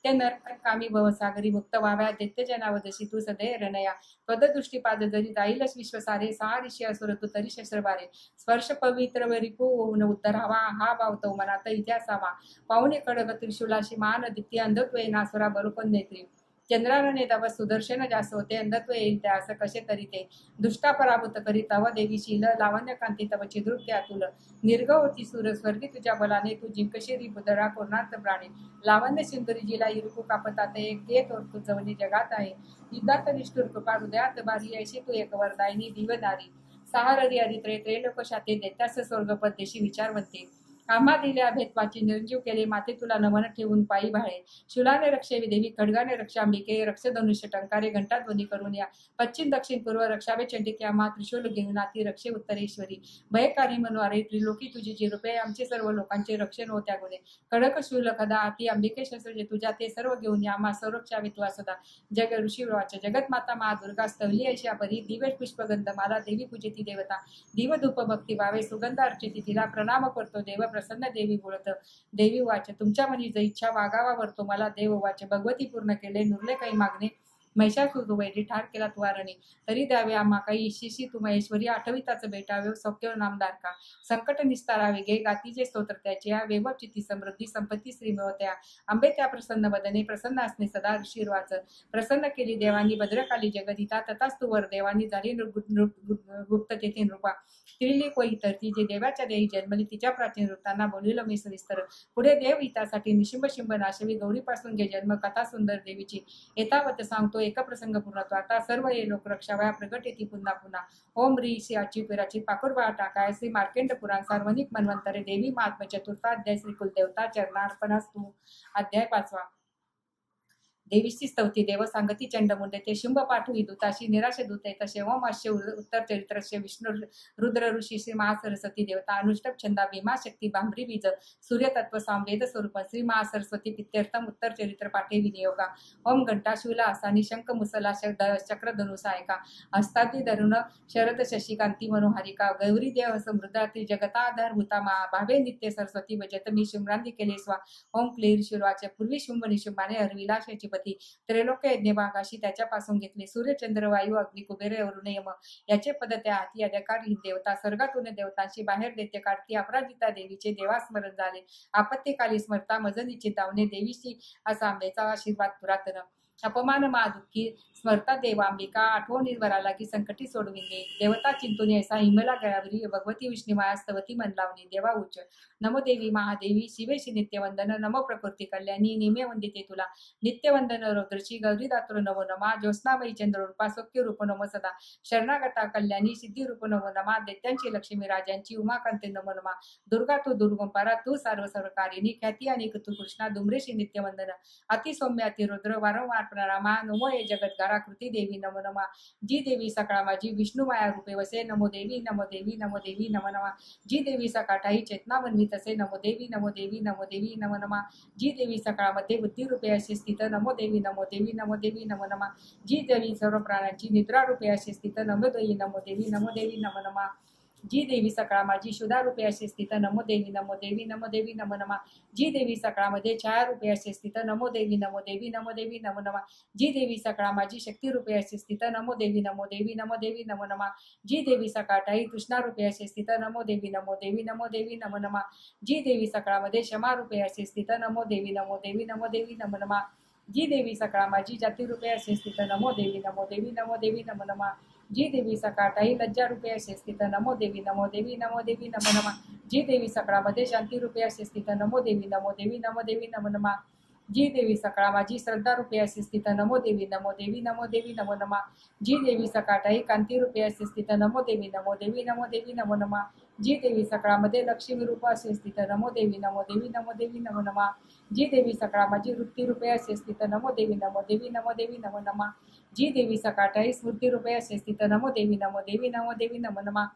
ते नरकामी भवसागरी मुक्त व्हाव्या दैत्य जनावदशी तू सदैव रणया पददृष्टीपाद जरी जाईलच विश्वसारे सहा ऋषी असुर तू तरी शस्त्रबारे स्पर्श पवित्र वरिपू होऊन उद्धरावा हा भाव तो मनात इतिहासावा पाहुणे कडग त्रिशूलाशी मान दिप्ती अंधत्वे नासुरा बरोपण नेत्री चंद्राने तव सुदर्शन जास होते अंधत्व येईल त्या असं कसे तरी ते दुष्टा पराभूत करी तव देवी शील लावण्य कांती तव चिद्रुप्ती अतुल निर्ग होती सूर स्वर्गी तुझ्या बलाने तू जिंकशी बुदरा कोणार्थ प्राणी लावण्य सिंदुरी जिला इरुकू कापतात एक ये तोर तुझवणी जगात आहे युद्धात निष्ठुर कृपा हृदयात बारी ऐशी तू एक वरदायिनी दिवनारी सहाररी हरित्रे त्रैलोक शाते दैत्यास स्वर्गपद देशी विचारवंते आम्हा दिल्या भेदवाची निर्जीव केले माते तुला नमन ठेवून पायी भाळे शूलाने रक्षे देवी खडगाने रक्षांबिके रक्ष धनुष्य टंकारे घंटाध्वनी करून या पश्चिम दक्षिण पूर्व रक्षावे चंडिके आम्हा त्रिशूल घेऊन नाती रक्षे उत्तरेश्वरी भयकारी मनवारे त्रिलोकी तुझी जी रूपे आमचे सर्व लोकांचे रक्षण होत्या गुणे कडक शूल कदा आती अंबिके शस्त्रजे तुझ्या ते सर्व घेऊन या आम्हा संरक्षावे तुला सदा जग ऋषी वाच जगत माता महादुर्गा स्तवली ऐशा परी दिव्य पुष्पगंध माला देवी पूजिती देवता दिव धूप भक्ती भावे सुगंध अर्चिती तिला प्रणाम करतो देव प्रसन्न देवी बोलत देवी वाच तुमच्या मनी जर इच्छा वागावा वरतो मला देव वाच भगवती पूर्ण केले नुरले काही मागणे महिषासुर वैरी ठार केला तुवारणी तरी द्यावे आम्हा काही इशिशी तू महेश्वरी आठविताच भेटावे सौख्य नामदार का संकट निस्तारावे गे गातीचे स्तोत्र त्याचे वेव चिती समृद्धी संपत्ती श्री मिळवत्या आंबे त्या प्रसन्न बदने प्रसन्न असणे सदा ऋषीर्वाच प्रसन्न केली देवानी भद्रकाली जगदिता तथाच तू वर देवानी झाली गुप्त तेथे नृपा तिळली कोई तर ती जे देवाच्या देही जन्मली तिच्या प्राचीन वृत्तांना बोलिलं मी सविस्तर पुढे देव हितासाठी निशिंब शिंब नाशवी गौरीपासून घे जन्म कथा सुंदर देवीची येतावत सांगतो एक प्रसंग पूर्णत्व आता सर्व ये लोक रक्षावया प्रगट येती पुन्हा पुन्हा ओम री आची पिराची पाकुरबा टाकाय श्री मार्केंड पुराण सार्वनिक मन्वंतरे देवी महात्म चतुर्थाध्याय श्री कुलदेवता चरणार्पणास्तु अध्याय 5 देवीची स्तवती देव सांगती चंडमुंडे ते शुंभ पाठवी दूताशी निराशे दूते तसे ओम अश्य उत्तर चरित्रस्य विष्णू रुद्र ऋषी श्री महासरस्वती देवता अनुष्टप छंदा भीमा शक्ती भांबरी बीज सूर्यतत्व सामवेद स्वरूप श्री महासरस्वती पित्यर्थम उत्तर चरित्र पाठे विनियोगा ओम घंटा शूला असानी शंख मुसला चक्र धनुसायका हस्ताती धरुण शरद शशिकांती मनोहारिका गौरी देव समृद्धाती जगता आधारभूता मा भावे नित्य सरस्वती भजत मी शुम्रांती केले स्वा ओम क्लीर शिवाच्या पूर्वी शुंभ निशुंभाने हरविला शची त्रैलोक यज्ञ भागाशी त्याच्यापासून घेतले सूर्य चंद्र वायू अग्नी कुबेर वरुण यम याचे पद त्या हाती अधिकार देवता स्वर्गातून देवतांशी बाहेर दैत्य काढती अपराजिता देवीचे देवास्मरण झाले आपत्तीकाली स्मरता मजनीची दावणे देवीची असा आंबेचा आशीर्वाद पुरातन अपमान मा दुःखी स्मरता देवांबिका आठवणी वराला की संकटी सोडविणे देवता चिंतून ऐसा हिमला गळावरी भगवती विष्णुमाया स्तवती मन लावणी देवा उच्च नमो देवी महादेवी शिवेशी नित्यवंदन नमो प्रकृती कल्याणी निमे वंदिते तुला नित्यवंदन रौद्रची गौरी दात्र नमो नमा ज्योत्स्नामयी चंद्ररूपा सौख्य रूप नमो सदा शरणागता कल्याणी सिद्धी रूप नमो नमा दैत्यांची लक्ष्मी राजांची उमाकांते नमो नमा दुर्गा तू दुर्गंपारा तू सर्वकारिणी ख्याती आणि तू कृष्णा दुमरेशी नित्यवंदन अति सौम्य अति रुद्र वारंवार प्रणामा नमो ये जगद्गारा कृती देवी नमो नमा जी देवी सकाळ माझी विष्णू माया रूपे वसे नमो देवी नमो देवी नमो देवी नमो नमा जी देवी सकाठाई चेतना बनवीत असे नमो देवी नमो देवी नमो देवी नमो नमा जी देवी सकाळमध्ये बुद्धी रूपे असे स्थित नमो देवी नमो देवी नमो देवी नमो नमा जी देवी सर्व प्राण्यांची निद्रा रूपे असे स्थित नमो देवी नमो देवी नमो देवी नमो नमा जी देवी सकाळ माझी शुदा रूपे असे स्थित नमो देवी नमो देवी नमो देवी नमो नमा जी देवी सकाळमध्ये छाया रूपे असे स्थित नमो देवी नमो देवी नमो देवी नमो नमा जी देवी सकाळ माझी शक्ती रूपे असे स्थित नमो देवी नमो देवी नमो देवी नमो नमा जी देवी सकाळाई कृष्णा रूपे असे स्थित नमो देवी नमो देवी नमो देवी नमो नमा जी देवी सकाळमध्ये क्षमा रूपे असे स्थित नमो देवी नमो देवी नमो देवी नमो नमा जी देवी सकाळ माझी जाती रूपे असे स्थित नमो देवी नमो देवी नमो देवी नमो नमा जी देवी सकाळाई लज्जा रूपे असे स्थित नमो देवी नमो देवी नमो देवी नमो नमा जी देवी सकाळमध्ये शांती रूपे असे स्थित नमो देवी नमो देवी नमो देवी नमो नमा जी देवी सकाळ माझी श्रद्धा रूपे असे स्थित नमो देवी नमो देवी नमो देवी नमो नमा जी देवी सकाळाई कांती रूपे असे स्थित नमो देवी नमो देवी नमो देवी नमो नमा जी देवी सकाळमध्ये लक्ष्मी रूप असे स्थित नमो देवी नमो देवी नमो देवी नमो नमा जी देवी सकाळ माझी वृत्ती रूपे असे स्थित नमो देवी नमो देवी नमो देवी नमो नमा जी देवी सकाळाई स्मृती रूपे असे स्थित नमो देवी नमो देवी नमो देवी नमो नमा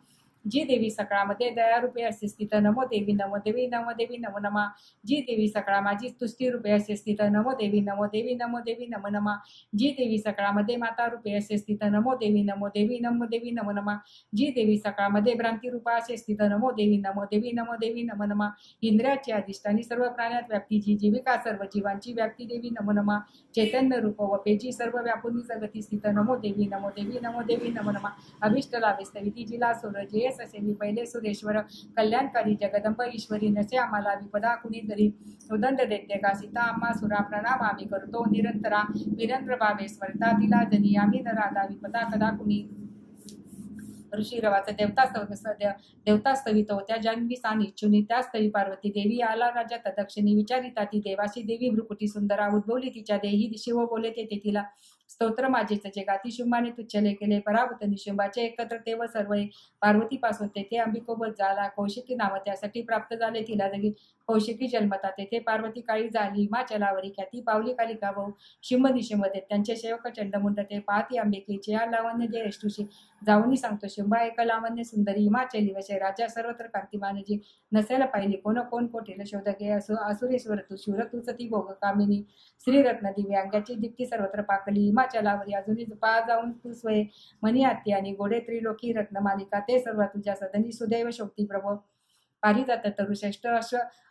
जी देवी सकाळामध्ये दया रूपे असे स्थित नमो देवी नमो देवी नमो देवी नमो नमा जी देवी सकाळ माझी तुष्टी रूपे असे स्थित नमो देवी नमो देवी नमो देवी नमो नमा जी देवी सकाळामध्ये माता रूपे असे स्थित नमो देवी नमो देवी नमो देवी नमो नमा जी देवी सकाळमध्ये भ्रांती रूपा असे स्थित नमो देवी नमो देवी नमो देवी नमो नमा इंद्रियाची अधिष्ठानी सर्व प्राण्यात व्याप्ती जी जीविका सर्व जीवांची व्याप्ती देवी नमो नमा चैतन्य रूप वपेची सर्व व्यापून जगती स्थित नमो देवी नमो देवी नमो देवी नमो नमा अभिष्ट लाभे स्तविती जिला सोर जे पहिलेच असेली पहिले सुरेश्वर कल्याणकारी जगदंब ईश्वरी नसे आम्हाला विपदा कुणीतरी उदंड देते का सीता आम्हा सुरा प्रणाम आम्ही करतो निरंतरा वीरेंद्र बाबे स्मरता तिला जनी आम्ही न राधा विपदा कदा कुणी ऋषी रवाचा देवता स्तवितो त्या जान्हवी सान इच्छुनी त्या स्थळी पार्वती देवी आला राजा तदक्षिणी विचारिता ती देवाशी देवी भ्रुकुटी सुंदरा उद्भवली तिच्या देही दिशी व बोले ते तिला स्तोत्र माझेच जे गाती शुंभाने तुच्छले केले पराभूत निशुंभाचे एकत्र ते व सर्व पार्वतीपासून तेथे अंबिकोबत झाला कौशिकी नाव त्यासाठी प्राप्त झाले तिला जगी कौशिकी जन्मता तेथे पार्वती काळी झाली हिमाचलावरी ख्याती पावली कालिका भाऊ शुंभ निशुंभ देत त्यांचे सेवक चंडमुंड ते पाहती अंबिकेचे या लावण्य जे अष्टुशी जाऊनी सांगतो शुंभा एक लावण्य सुंदरी हिमाचली वशे राजा सर्वत्र कांतिमानजी नसेल पाहिली कोण कोण कोटील शोधके असुरेश्वर तू शूर तूच ती भोग कामिनी श्रीरत्न दिव्यांगाची दीप्ती सर्वत्र पाकली हिमाचलावरी अजूनही पा जाऊन तू स्वये मनी हत्ती आणि गोडे त्रिलोकी रत्नमालिका ते सर्व तुझ्या सदनी सुदैव शक्ती प्रभो पारिजात तरुश्रेष्ठ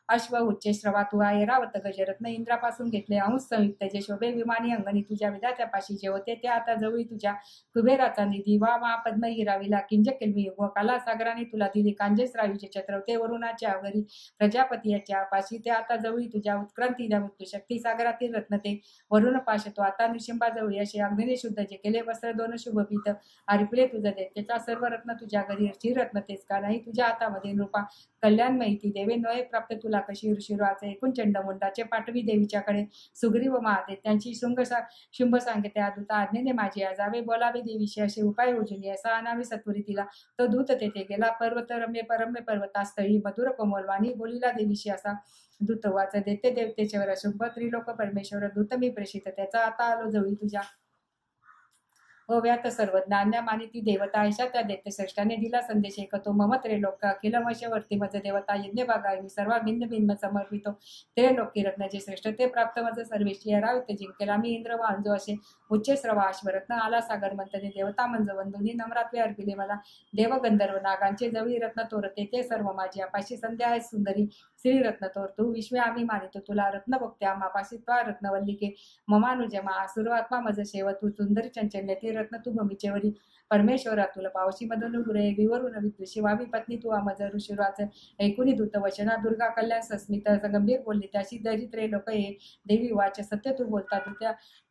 अश्व उच्चे श्रवा तू ऐरावत गजरत्न इंद्रापासून घेतले अंश संयुक्त जे शोभे विमानी अंगणी तुझ्या विधात्यापाशी जे होते ते आता जवळी तुझ्या कुबेराचा निधी वा मा पद्म हिराविला किंज केलवी व काला सागराने तुला दिली कांजेस रावीचे छत्रवते वरुणाच्या अवघरी प्रजापती याच्या पाशी ते आता जवळी तुझ्या उत्क्रांतीला मृत्यू शक्ती सागरातील रत्न ते वरुण पाश तो आता निशिंबा जवळी असे अग्निने शुद्ध जे केले वस्त्र दोन शुभपीत आरिपले तुझं देत त्याचा सर्व रत्न तुझ्या घरी श्रीरत्न तेच का नाही तुझ्या हातामध्ये नृपा कल्याण माहिती देवे नये प्राप्त तुला कशी ऋषिराचे एकूण चंडमुंडाचे पाठवी देवीच्याकडे सुग्रीव महादेव त्यांची शुंभ सांगते दूता आज्ञेने माझी जावे बोलावे देवीशी असे उपाय योजली असा अनावी सत्वरी तिला तो दूत तेथे गेला पर्वत रम्य परम्य पर्वतास्थळी मधुर कोमलवाणी बोलिला देवीशी असा दूत वाच देते देवतेचे वर शुंभ त्रिलोक परमेश्वर दूत मी प्रेषित त्याचा आता आलो जवळी तुझ्या व्यात सर्वज्ञ अन्या मानिती देवता ऐशा त्या दैत्य श्रेष्ठाने दिला संदेश एकतो मम त्रिलोक अखिल वशवर्ती मज देवता यज्ञ बागाय मी सर्व भिन्न भिन्न समर्पितो त्रिलोकी रत्न जे श्रेष्ठ ते प्राप्त मज सर्वेशी रावते जिंकेला मी इंद्र वांजो असे उच्चे श्रवा अश्वरत्न आला सागर मंथने देवता मंज वंदुनी नम्रात्वे अर्पिले मला देव गंधर्व नागांचे जवळी रत्न तोरते ते सर्व माझी आपाशी संध्या आहे सुंदरी श्रीरत्न तोर तू विश्वे आम्ही मानितो तुला रत्न भक्त्या आम्हापाशी त्वा रत्नवल्लिके ममानुजमा आसुरआत्मा मज सेव तू सुंदरी चंचल्य ते रत्न तू भूमीचेवरी परमेश्वरा तुला पावशी मधून गुरे विवरून विद्वेषी वावी पत्नी तू आमज ऋषिराच ऐकुनी दूत वचना दुर्गा कल्याण सस्मित गंभीर बोलली त्याशी दरिद्रे लोक ये देवी वाच सत्य तू बोलता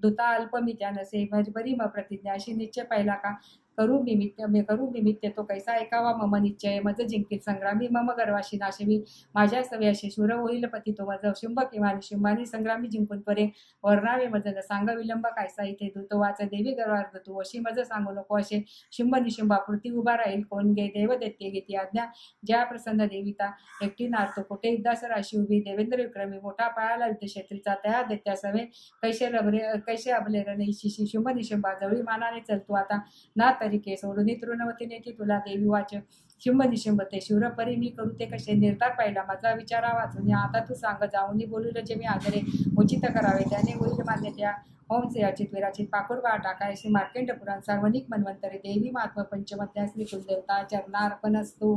दूता अल्पमी त्या नसे बरी म प्रतिज्ञा अशी निश्चय पाहिला का करू निमित्त तो कैसा ऐकावा मम निश्चय मज जिंकील संग्रामी मम गर्वाशी नाशवी माझ्या सव्याशी शूर होईल पती तो मज शुंभ किंवा शुंभानी संग्रामी जिंकून परे वर्णावे मज न सांग विलंब कायसा इथे दूत वाच देवी गर्वार्ध तू अशी मज सांगू नको असे शुंभ निशुंभापुरती उभा राहील कोण गे देव देते घेती आज्ञा ज्या प्रसन्न देविता एकटी नारतो कोठे युद्धास राशी उभी देवेंद्र विक्रमी मोठा पायाला युद्धक्षेत्रीचा त्या देत्या सवे कैसे अबले रणईशी शुंभ निशुंभा जवळी मानाने चलतो आता ना तरीके सोडून तृणवतीने ती तुला देवी वाच शुंभ निशुंभ ते शूरपरी मी करू ते कसे निर्धार पाहिला माझा विचारा वाचून आता तू सांग जाऊनी बोलू जे मी आदरे उचित करावे त्याने होईल मान्य त्या ओम से अचित विराचित पाकुरवा टाकाय श्री मार्केंड पुराण सार्वनिक मन्वंतरे देवी महात्मा पंचमध्या श्री कुलदेवता चरणार्पणस्तु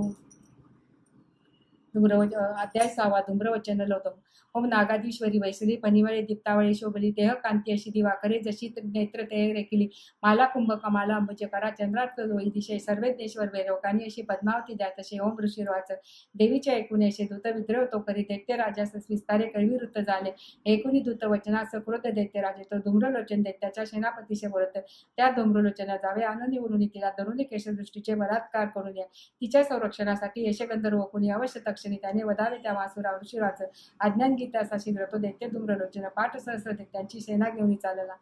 अध्याय 6 धूम्रवचन लोतम ओम नागाधीश्वरी वैसली पनिवळे दीप्तावळे शोभली देह कांती अशी दिवाकरे जशी नेत्र ते रेखिली माला कुंभ कमाला अंबुजकरा चंद्रार्थ दोई दिशे सर्वेदेश्वर वेरोकानी अशी पद्मावती द्या तसे ओम ऋषिर्वाच देवीच्या ऐकुनी असे दूत विद्रोह तो करी दैत्य राजास विस्तारे कळविवृत्त झाले ऐकुनी दूत वचना सकृत दैत्य राजे तो धूम्रलोचन दैत्याच्या सेनापतीशे बोलत त्या धूम्रलोचना जावे आनंदी उरून तिला धरुणी केशदृष्टीचे बलात्कार करून या तिच्या संरक्षणासाठी यशगंधर्व कुणी अवश्य तक्षणी त्याने वधावे त्या वासुरा ऋषिराच अज्ञान गीता शीघ्र तो दैत्य धूम्रलोचन पाठ सहस्र दैत्यांची सेना घेऊन चालला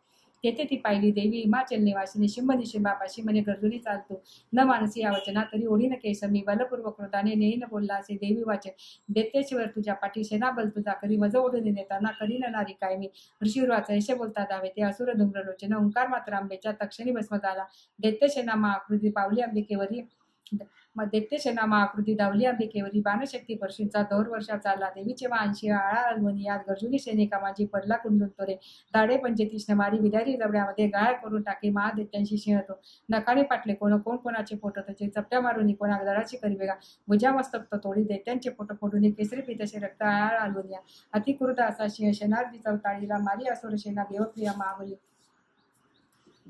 तेथे ती पाहिली देवी हिमाचल निवासिनी शुंभ निशुंभापाशी म्हणे गरजुनी चालतो न मानसी या वचना तरी ओढीन केस मी बलपूर्वक क्रोधाने नेईन बोलला असे देवी वाचे दैत्येश्वर तुझ्या पाठी सेना बल तुझा करी मज ओढून नेताना करी नारी काय मी ऋषिवाचा यश बोलता दावे ते असुर धूम्रलोचन ओंकार मात्र आंबेच्या तक्षणी भस्म झाला दैत्यसेना महाकृती पावली अंबिकेवरी दैत्यसेना महाकृती धावली अंबिकेवरी बाणशक्ती परशूंचा 2 वर्षा चालला देवीचे वांशी आळा अलवनी यात गर्जुनी सैनिका माझी पडला कुंडून तोरे दाडे पंचतीष्ण मारी विदारी जबड्यामध्ये गाळ करून टाकी महादैत्यांशी शिहतो नकाने पाटले कोण कोणाचे पोट त्याचे चपट्या मारून कोणा दडाची करी वेगा भुजा मस्तक तो तोडी दैत्यांचे पोट फोडून केसरी पितसे रक्त आळ अलवनिया अतिकृत असा सिंह शेनार्दी चौताळीला मारी असुर सेना देवप्रिया महाबली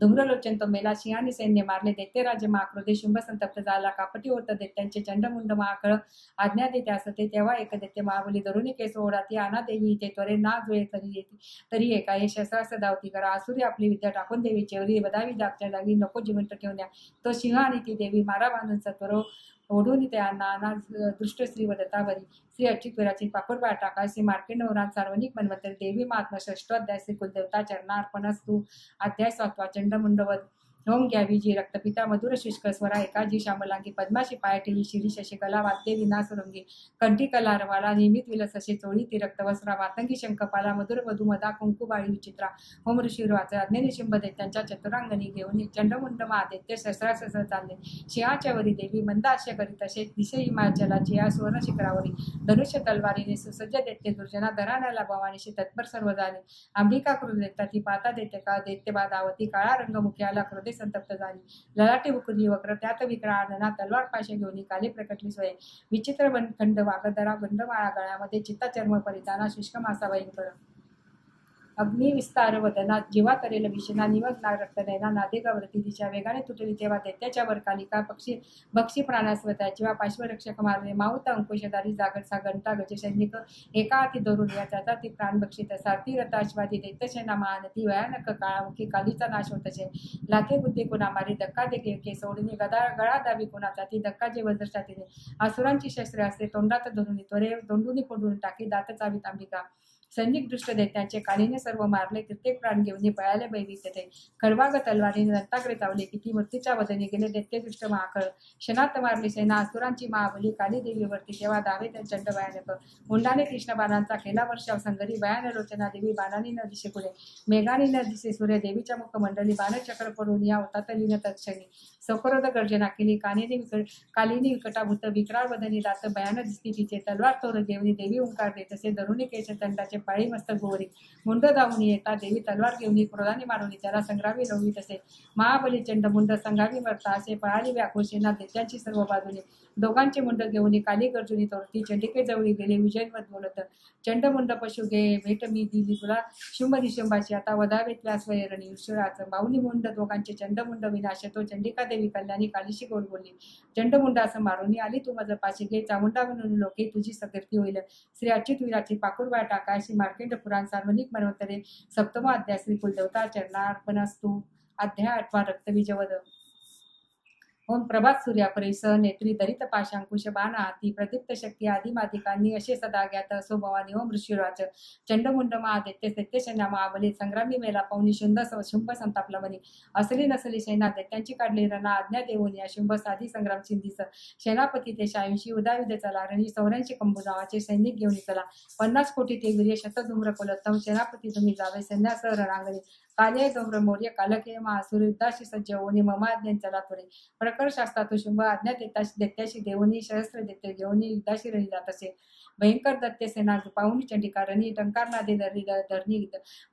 धूम्रलोचन तो मेला, सिंहाने सैन्य मारले, दैत्यराजे महाक्रोधे, शुंभ संतप्त झाला, कापटी होत दैत्यांचे चंडमुंड महाकळ आज्ञा देते असते. तेव्हा एक दैत्य महाबली धरुणी केस ओढाती, आणा देवी इथे त्वरे ना जुळे तरी येते तरी एका हे शस्त्रास्त्र धावती करा. आसुरी आपली विद्या टाकून देवी चेवरी बदावी दागच्या जागी नको जिवंत ठेवून द्या. तो सिंह आणि ती देवी मारा बांधून सत्वर ओढून त्यांना दृष्ट श्री वदतावरी श्री अच्युतवीराची पाकुरबा टाका. श्री मार्केंडवरात सार्वजनिक मन्वंतरी देवी महात्मा षष्ठोध्याय श्री कुलदेवता चरणार्पणस्तु. अध्याय 7 चंडमुंडवध. ओम घ्यावी जी रक्तपिता मधुर शुष्क स्वरा एकाजी शामलांगी पद्माशी पाय ठेवी शिरी शशिकला वाद्य विनासुरंगी कंठी कलारवाला नियमित विलस असे चोळी ती रक्तवस्त्रा मातंगी शंखपाला मधुर वधू मदा कुंकुबाळी विचित्रा. ओम ऋषीर्वाचे अज्ञे निशिंब दैत्यांच्या चतुरांगणी घेऊन चंडमुंड महादैत्य शस्त्रास्त्र चालले. सिंहाच्या वरी देवी मंदाश्य करीत असे दिसे हिमाचलाची या सुवर्ण शिखरावरी धनुष्य तलवारीने सुसज्ज दैत्य दुर्जना धराण्याला भवानीशी तत्पर सर्व झाले. अंबिका क्रोध देता ती पाता दैत्य का दैत्यबा धावती काळा रंगमुख्याला क्रोधे संतप्त झाली. ललाटी बुकुली वक्र त्यात विक्रा आनना तलवार पाशे घेऊन काली प्रकटली स्वय. विचित्र खंड वागदरा गंधमाळा गळ्यामध्ये चित्ता चर्म परिधाना शुष्क मासा भयंकर अग्निविस्तार वदना जीवा करेल विषना निमग्ना रक्तनयना नादेगावरती दिशा वेगाने तुटली. तेव्हा दैत्याच्या वर कालिका भक्षी प्राणास्वता जेव्हा पार्श्वरक्षक मारले माऊत अंकुशधारी जागरसा घंटा गज सैनिक एका हाती धरून या त्याचा ती प्राण भक्षित सारथी रथाश्वादी दैत्यसेना महानती भयानक काळामुखी कालीचा नाश होतसे. लाखे बुद्धी कुणा मारी धक्का दे सोडणी गळा दाबी कुणाचा ती धक्का जे वज्रशातीने असुरांची शस्त्रे असते तोंडात धरून त्वरे तोंडूनी फोडून टाकी दात चावीत अंबिका. सैनिक दृष्ट दैत्यांचे कालीने सर्व मारले कित्येक प्राण घेऊन पळाले भयभीत ते. खडवाग तलवारीने दंताकडे चावले किती मृत्यूच्या वदने गेले दैत्यदृष्ट महाकळ. क्षणात मारली सेना असुरांची महाबली काली देवीवरती तेव्हा दावे चंड भयानक. मुंडाने कृष्ण बाणांचा केला वर्षाव संगरी भयान लोचना देवी बाणानी न दिसे पुढे मेघानी न दिसे सूर्य देवीच्या मुखमंडली बाणचक्र पडून या उतातलीन तत्क्षणी. सौकरोद गर्जना केली कालीने विकटाभूत विक्राळ वदनी दात भयान दिसती तिचे तलवार तोर देवनी देवी ओंकार दे तसे धरुणी केश तंडाचे पाळी मस्तक गोवरी. मुंड धावून येता देवी तलवार घेऊन क्रोधाने मारवली त्याला संग्रामी लवली तसे. महाबली चंड मुंड संग्रामी मरता असे पळाली व्याकुळ सेना दैत्यांची सर्व बाजूने. दोघांचे मुंड घेऊन काली गर्जुनी तोरती चंडिके जवळी गेले विजयवत बोलत. चंडमुंड पशु गे भेट मी दिली तुला शुंभ निशुंभाची आता वधावेत व्यासवैरणी ईश्वराचं. बाहुनी मुंड दोघांचे चंडमुंड विनाश तो चंडिका देवी कल्याणी कालीशी गोड बोलली. चंडमुंड असं मारून आली तू माझं पाशी घे चामुंडा म्हणून लोके तुझी सकीर्ती होईल. श्री अच्युत वीराची पाकुरबा टाका. श्री मार्केंड पुराण सार्वजनिक मन्वंतरे सप्तम अध्याय श्री कुलदेवता चरणार्पणस्तु. अध्याय 8 रक्तबीजवध. ओम प्रभात सूर्यापरी स नेत्री दरित पाशांकुश बाण हाती प्रदीप्त शक्ती आदिमादिकांनी असे सदा ज्ञात असो भवानी. ओम ऋषीराज चंडमुंड महादैत्य सत्यसेना महाबली संग्रामी मेला पाहुनी शुंभ संतापला म्हणी. असली नसली सेना दैत्यांची काढली रणा आज्ञा देऊन या शुंभ साधी संग्राम सिंधीस. सेनापती ते 86 उदाविद चला रणी 84 कंबू नावाचे सैनिक घेऊन चला. 50 कोटी ते वीर्य शतधूम्र कोलत्तम सेनापती तुम्ही जावे सैन्यासह रणांगणे. काले धूम्र मौर्य कालके महासुर युद्धाशी सज्ज होऊन ममाज्ञान चला त्वरे. प्रकर शास्त्रात शुंभ आज्ञा दैत्याशी देवनी सहस्त्र दैत्य घेऊन युद्धाशी रणी जात असे. भयंकर दत्ते सेना पाहुनी चंडिका रणी टंकार नादे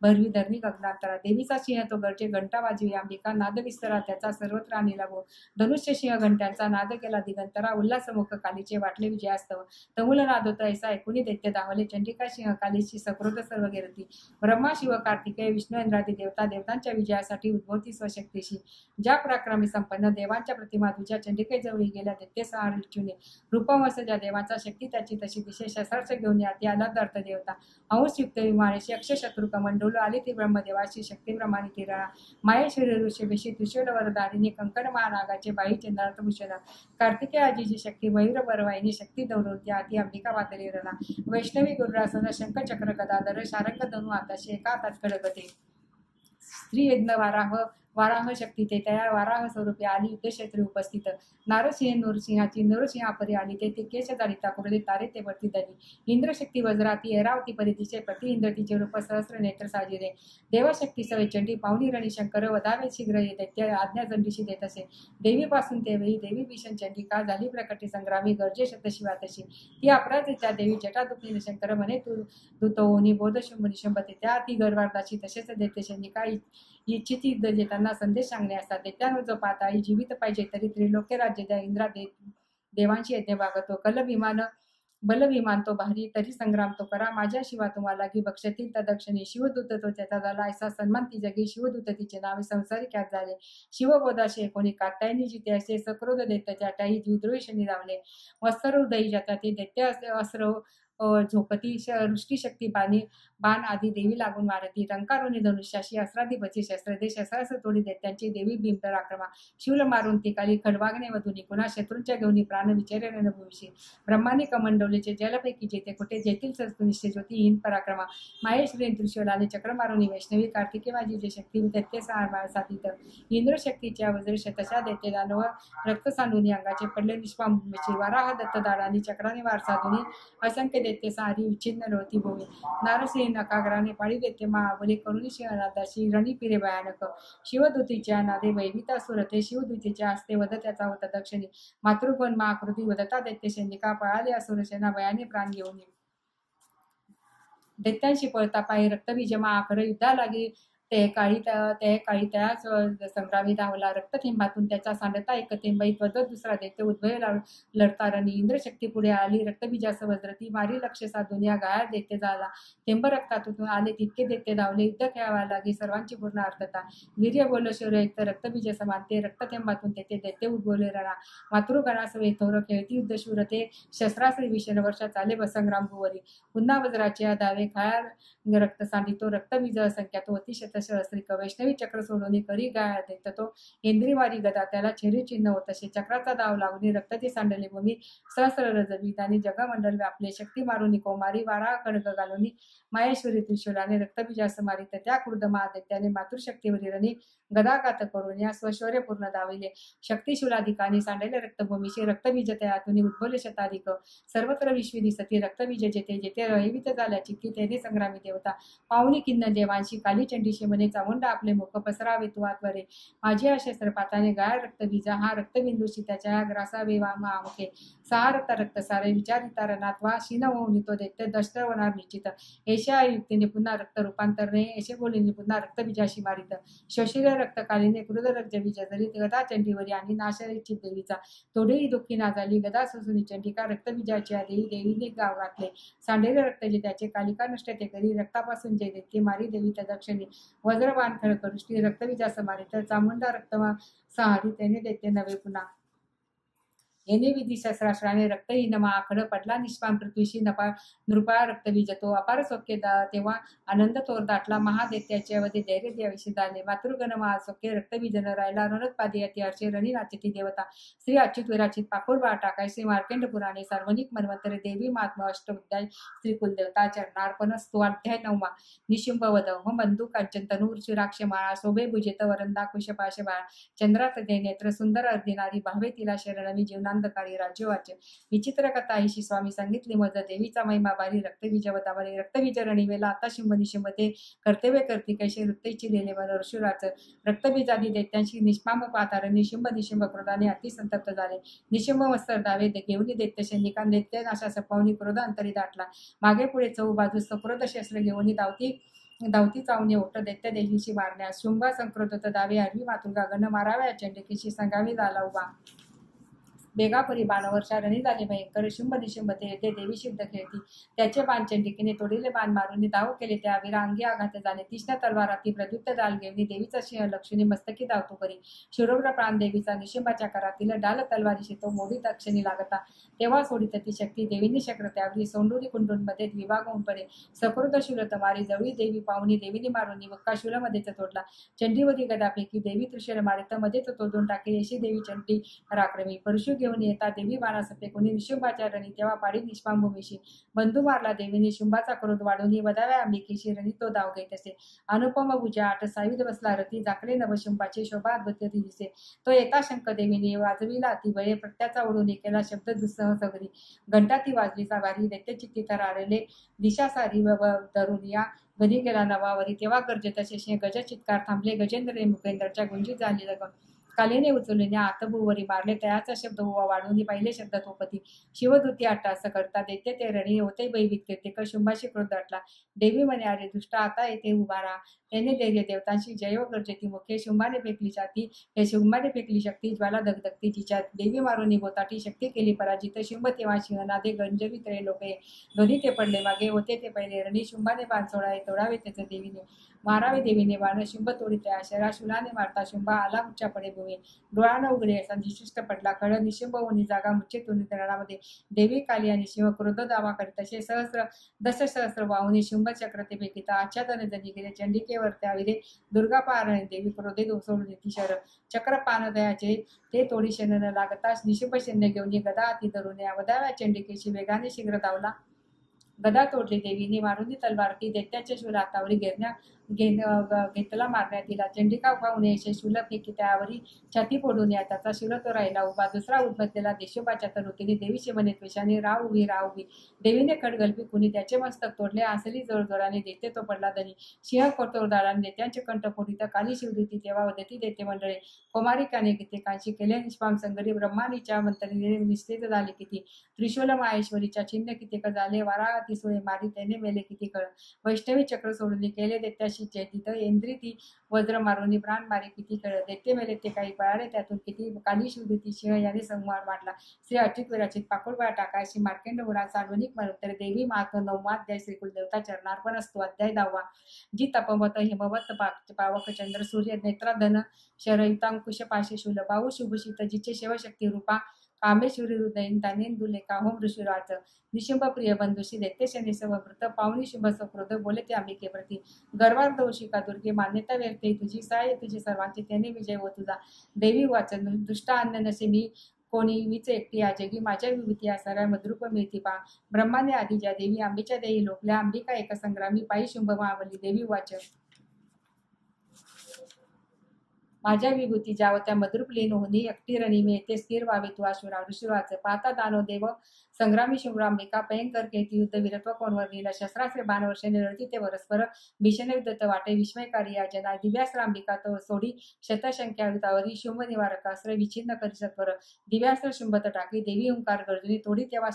भरवी धरणी गगनांतरा. देवीचा सिंह तो गरजे घंटा वाजवी अंबिका नाद विस्तरा त्याचा सर्वत्र आणि लागो. धनुष्य सिंह घंट्यांचा नाद केला दिगंतरा उल्हासमुख कालीचे वाटले विजयास्तव. तमुल नाद होता ऐसा ऐकुनी दैत्य धावले चंडिका सिंह कालीची सक्रोध सर्व गेरती. ब्रह्मा शिव कार्तिकेय विष्णू इंद्रादी देवता देवतांच्या विजयासाठी उद्भवती स्वशक्तीशी. ज्या पराक्रमी संपन्न देवांच्या प्रतिमा तुझ्या चंडिकेजवळी गेल्या दैत्य सहारिचुने. रूपवंश ज्या देवाचा शक्ती त्याची तशी दिशे शस्त्रास्त्र घेऊन याती आला दर्थ देवता. अंशयुक्त विमानेशी अक्षशत्रू कमंडोल आली ती ब्रह्मदेवाची शक्ती ब्रह्मानी किरणा. माहेश्वरी ऋषभेशी त्रिशूल वरदारिणी कंकण महानागाचे बाई चंद्रार्थ भूषणा. कार्तिकेय आजीची शक्ती मयूर बरवाईनी शक्ती दौरवती आती अंबिका पातळी रणा. वैष्णवी गुरुरासन शंख चक्र गदाधर शारंग धनु हाताशी एका हातात खडगते. स्त्री यज्ञ वाराह शक्ती ते त्या वाराह स्वरूपी आली युद्धक्षेत्री उपस्थित. नारसिंह नूरसिंहाची नूरसिंहापरी आली ते केश दारिता कुरले तारे ते वरती धनी. इंद्रशक्ती वज्राती ऐरावती परिदिशे प्रति इंद्र तिचे रूप सहस्र नेत्र साजिरे. देवशक्ती सवे चंडी पाहुणी रणी शंकर वधावे शीघ्र ये दैत्य आज्ञा दंडीशी देत असे. देवीपासून तेवेळी देवी भीषण चंडिका झाली प्रकटी संग्रामी गरजे शतशिवा तशी. ती अपराजिता देवी जटा दुखली शंकर म्हणे तू तो होनी बोध शुंभ निशंभते. त्या ती गर्वार्धाची तसेच देते शनिका इच्छिती देताना संदेश सांगणे असतात. दैत्यानो जो पाहता आई जीवित पाहिजे तरी त्रिलोक्य राज्य द्या इंद्रा देवांशी यज्ञ भागतो. कल विमान बलविमान तो भारी तरी संग्राम तो करा माझ्या शिवा तुम्हाला की बक्षतील तदक्षणी शिवदूत तो त्याचा झाला ऐसा सन्मान ती जगी शिवदूत तिचे नावे संसारी ख्यात झाले शिवबोधाशी कोणी कात्यायनी जिते असे सक्रोध दैत्याच्या टाई द्विद्रोही शनी लावले वस्त्र हृदयी जाता ते दैत्य अस्त्र झोपती वृष्टीशक्ती बाण आदी देवी लागून मारती रंकारुनी धनुष्याशी अस्त्राधिपती शस्त्र दे शस्त्रास्त्र तोडी देत त्यांची देवी भीमतर आक्रमा शिवल मारून ती काली खडवागणे वधुनी कुणा शत्रूंच्या घेऊनी प्राण विचारे रणभूमीशी ब्रह्मानी कमंडोलीचे जलपैकी जेते कुठे जेतील निश्चय ज्योती हिंद पराक्रमा माहेश्वरी त्रिशूलाने चक्र मारुनी वैष्णवी कार्तिके माझी जे शक्ती तेथे साधित इंद्र शक्तीच्या वज्रश तशा देते दानव रक्त सांडूनी अंगाचे पडले निष्पांभूमीची वाराह दत्त दाडानी चक्राने वार साधुनी असंख्य देते सारी विच्छिन्न रवती भूमी नारसिंह नकाग्राने पाळी देते महाबली करुणी शिवनादाशी रणी पिरे भयानक शिवदूतीच्या नादे वैविता सुरते शिवदूतीच्या हस्ते वद त्याचा होता दक्षिणी मातृगण महाकृती वदता दैत्य सैनिका पळाले असुरसेना भयाने प्राण घेऊन दैत्यांशी पळता पायी रक्तबीज महाखर युद्धा लागी ते काळी त्याच संग्रामी धावला रक्तथेंबातून त्याचा सांडता एक थेंब त्वदत दुसरा दैत्य उद्भय लढता रणी इंद्रशक्ती पुढे आली रक्तबीजास वज्रती मारी लक्ष साधून या गाया दैत्य झाला थेंब रक्तातून आले तितके दैत्य धावले युद्ध खेळावा लागे सर्वांची पूर्ण अर्थता वीर्य बोल शौर्य एक रक्तबीज समान ते रक्तथेंबातून तेथे दैत्य उद्भवले रणा मातृगणासवे थोर खेळती युद्ध शूरते शस्त्रास्त्री विषण वर्षा चाले बसंग्राम भुवरी पुन्हा वज्राचे दावे खाया रक्त सांडितो रक्तबीज संख्या तो अतिशत सहस्रिक वैष्णवी चक्र सोडून करी गाय देत तो इंद्रिवारी गदा त्याला छेरी चिन्ह होत तसे चक्राचा दाव लागून रक्तती सांडले भूमी सहस्र रजबीजानी जगमंडल व्यापले शक्ती मारून कोमारी वारा खडग घालून माहेश्वरी त्रिशूलाने रक्तबीजास मारित त्या क्रुद्ध महादैत्याने मातृशक्तीवरील रणी गदाघात करून या स्वशौर्य पूर्ण दाविले शक्तिशूलाधिकानी सांडले रक्तभूमीशी रक्तबीज तयातून उद्भवले शताधिक सर्वत्र विश्वी दिसती रक्तबीज जेथे जेथे रहिवित झाल्याची ती तेथे संग्रामी देवता पाहुणी किन्न देवांशी काली चंडीशी म्हणे चामुंडा आपले मुख पसरावे तू आत्वरे माझी शस्त्रपाताने गाय रक्तबीजा हा रक्तबिंदूशी त्याच्या ग्रासावे मामुखे सहा रक्त सारे विचारिता रणात्वा शीन होऊन तो दैत्य दष्ट होणार निश्चित एशिया युक्तीने पुन्हा रक्त रूपांतरणे एशे बोलीने पुन्हा रक्तबीजाशी मारित शोषिल रक्तकालीने क्रुदरक्त बीज जरीत गदा चंडीवरी आणि नाशरिचित देवीचा तोडेही दुःखी ना झाली गदा सुसुनी चंडिका रक्तबीजाची देवी देवीने गाव घातले सांडेले रक्त जे त्याचे कालिका नष्ट ते करी रक्तापासून जे दैत्य मारी देवी त्या दक्षिणी वज्रबाण खळकरुष्टी रक्तबीजा समारित चामुंडा रक्तमा सहारी त्याने दैत्य नवे पुन्हा येणे विधी शस्त्रास्त्राने रक्तहीन महाखड पडला निष्पान पृथ्वीशी नृपा रक्तबीज तो अपार सौख्य तेव्हा आनंद तोर दाटला महादैत्याचे अवधी धैर्य द्याविषयी दाले मातृगण महासौख्य रक्तबीजन राहिला रणोत्पादी अति हर्षे रणी नाचिती देवता श्री अच्युत विराचित पाकोर बा टाकाय श्री मार्केंड पुराणे सार्वजनिक मनवंतरे देवी महात्मा अष्टविद्या श्री कुलदेवता चरणार्पण स्तो अध्याय 9 निशुंभ वध हो बंधू कांचन तनूर शिराक्ष माळा शोभे भुजेत वरंदा कुशपाश बाळ चंद्रात दे नेत्र सुंदर अर्धिनारी भावे तिला शरणवी जीवना अंधकारी राज्यवाच्य विचित्र कथा हिशी स्वामी सांगितली मज देवीचा महिमा बारी रक्तबीज वतावरी रक्तबीज रणीवेला आता शिंब निशिंबते कर्तव्य करती कैसे वृत्तेची लेले वर अर्शुराच रक्तबीजादी दैत्यांशी निष्पांब पातार निशिंब निशिंब क्रोधाने अतिसंतप्त झाले निशिंब मस्तर दावे घेऊन दैत्य सैनिकां दैत्य नाशा सपवणी क्रोध अंतरी दाटला मागे पुढे चौ बाजूस क्रोध शस्त्र घेऊन धावती चावणे ओट दैत्य देवीशी मारण्यास शुंभा संक्रोध दावे आरवी मातुंगा गण माराव्या चंडिकेशी संगावी झाला उभा बेगापुरी बाणवर्षा रणी झाले भयंकर शुंभ निशुंभ ते देवी शुद्ध खेळती त्याचे बाण चंडिकेने तोडिले बाण मारून धाव केले त्या वीरा अंगी आघात झाले तीक्ष्ण तलवाराती प्रद्युक्त डाल घेऊन देवीचा सिंह लक्ष्मी मस्तकी धावतो करी शुरव्र प्राण देवीचा निशिंबाच्या करातील डाल तलवारीशी तो मोडी दक्षिणी लागता तेव्हा सोडित ती शक्ती देवीने शक्र त्यावरी सोंडुरी कुंडूंमध्ये विभाग होऊन पडे सकृत शूलत मारी जवळी देवी पाहुणी देवीने मारून वक्का शूलमध्येच तोडला चंडीवरी गदापैकी देवी त्रिशूल मारित मध्येच तोडून टाके अशी देवी चंडी पराक्रमी परशु घेऊन येता देवी बाणास फेकून निशुंभाच्या रणी तेव्हा पाडी निष्पांभूमीशी बंधू मारला देवीने शुंभाचा क्रोध वाढून वदाव्या अंबिकेशी रणी तो धाव घेत असे अनुपम भुजा आठ सायुध बसला रती झाकले नवशुंभाचे शोभा अद्भुत दिसे तो येता शंक देवीने वाजविला ती बळे प्रत्याचा ओढून केला शब्द दुस्सह सगरी घंटा ती वाजलीचा भारी दैत्यचित्ती थरारले दिशा सारी धरून या घरी गेला नवावरी तेव्हा गरजेत असे गज चित्कार थांबले गजेंद्र मुखेंद्रच्या गुंजीत झाली कालीने उचलून आतभूवरी मारले तयाचा शब्द हुवा वाढवून पहिले शब्द तोपती शिवदूती अट्टास करता देते ते रणी होते बै विकते ते कर शुंभाशी क्रोध दाटला. देवी म्हणे अरे दुष्ट आता येते उभा राहा. त्याने धैर्य देवतांशी जय गरजेती मुखे शुंभाने फेकली छाती हे शुंभाने फेकली शक्ती ज्वाला दगदगती जिच्या देवी मारून बोताटी शक्ती केली पराजित शुंभ तेव्हा सिंहनादे गंजवी तळे लोके दोन्ही ते पडले मागे होते ते पहिले रणी शुंभाने बाण सोडावे तोडावे त्याचे देवीने मारावे देवीने बाण शुंभ तोडिते आशरा शुलाने मारता शुंभा आला उच्चा पडे भूमी डोळानं उघडे असा निशिष्ट पडला खळ निशुंभ होनी जागा मुच्चेतून रणामध्ये देवी काली आणि शिव क्रोध दावा करीत तसे सहस्र दशसहस्र वाहुनी शुंभ चक्र ते फेकिता आच्छादन जनी गेले चंडिकेवर त्याविरे दुर्गा पारणे देवी क्रोधे सोडून ती शर चक्र पान दयाचे ते तोडी शेण लागताच निशुंभ सैन्य घेऊन गदा हाती धरून अवधाव्या चंडिकेशी वेगाने शीघ्र धावला. गदा तोडली देवीने मारुनी तलवार ती दैत्याच्या शूल हातावरी घेतला मारण्यात दिला. चंडिका पाहून येशे शूल फेकी त्यावरी छाती फोडून या त्याचा शूल तो राहिला उभा. दुसरा उद्भटलेला देशोबाच्या तरुतीने देवीशी म्हणे त्वेषाने राव उभी देवीने खडगल्पी कुणी त्याचे मस्तक तोडले. आसली जोरजोराने देते तो पडला धनी सिंह कोटोरदाराने देत्यांचे कंठ फोडित काली शिवदूती तेव्हा वदती देते मंडळे कुमारिकाने कित्येकांशी केले निष्पाम संगरी ब्रह्मानीच्या मंत्रीने निश्चित झाले किती त्रिशूल माहेश्वरीच्या चिन्ह कित्येक झाले वारा सोय मारी त्याने मेले किती कळ वैष्णवी चक्र सोडून केले देत्याशी चैतित इंद्री ती वज्र मारून प्राण मारे किती कळ देते मेले ते काही पळाले त्यातून किती काली शिवदूती सिंह याने संहार वाटला. श्री अच्युत विराचित पाकुळबाळ टाकायची मार्केंड उरा सार्वनिक म्हणून तरी देवी मात नवमाध्याय श्री कुलदेवता चरणार्पण असतो. अध्याय 10 जी तपवत हिमवत पावक चंद्र सूर्य नेत्राधन शरयुतांकुश पाशे शूल बाहू शुभशीत जिचे शिवशक्ती रूपा कामेश्वरी हृदयीन तानेंदुलेखा होम ऋषीराज निशुंभ प्रिय बंधुशी दैत्य शनी सवृत पावनी शुभ सक्रोध बोले ते अंबिके प्रती गर्वार दोषिका दुर्गे मान्यता व्यक्ती तुझी साय तुझी सर्वांची त्याने विजय हो तुझा. देवी वाचन दुष्ट अन्न नसे मी कोणी मीच एकटी या जगी माझ्या विभूती या साऱ्या मद्रूप मिळती पा. ब्रह्माने आधी ज्या देवी आंबेच्या देही लोकल्या अंबिका एक संग्रामी पायी शुंभ महाबली. देवी वाचन माझ्या विभूती ज्याव त्या मद्रूप लीन होनी एकटी रणी मी येथे स्थिर व्हावे तू आशुरा. ऋषीवाच पाहता दानो देव संग्रामी शुभ्रांबिका भयंकर केती युद्ध वीरत्व कोणवर लीला शस्त्रास्त्रे बाण वर्षाने लढती ते परस्पर भीषण युद्ध वाटे विस्मयकारी या जना दिव्यास्त्रांबिका तो सोडी शतसंख्या युतावरी शुंभ निवारकास्त्र विच्छिन्न करी सत्वर दिव्यास्त्र शुंभत टाकी देवी ओंकार गर्जुनी तोडी तेव्हा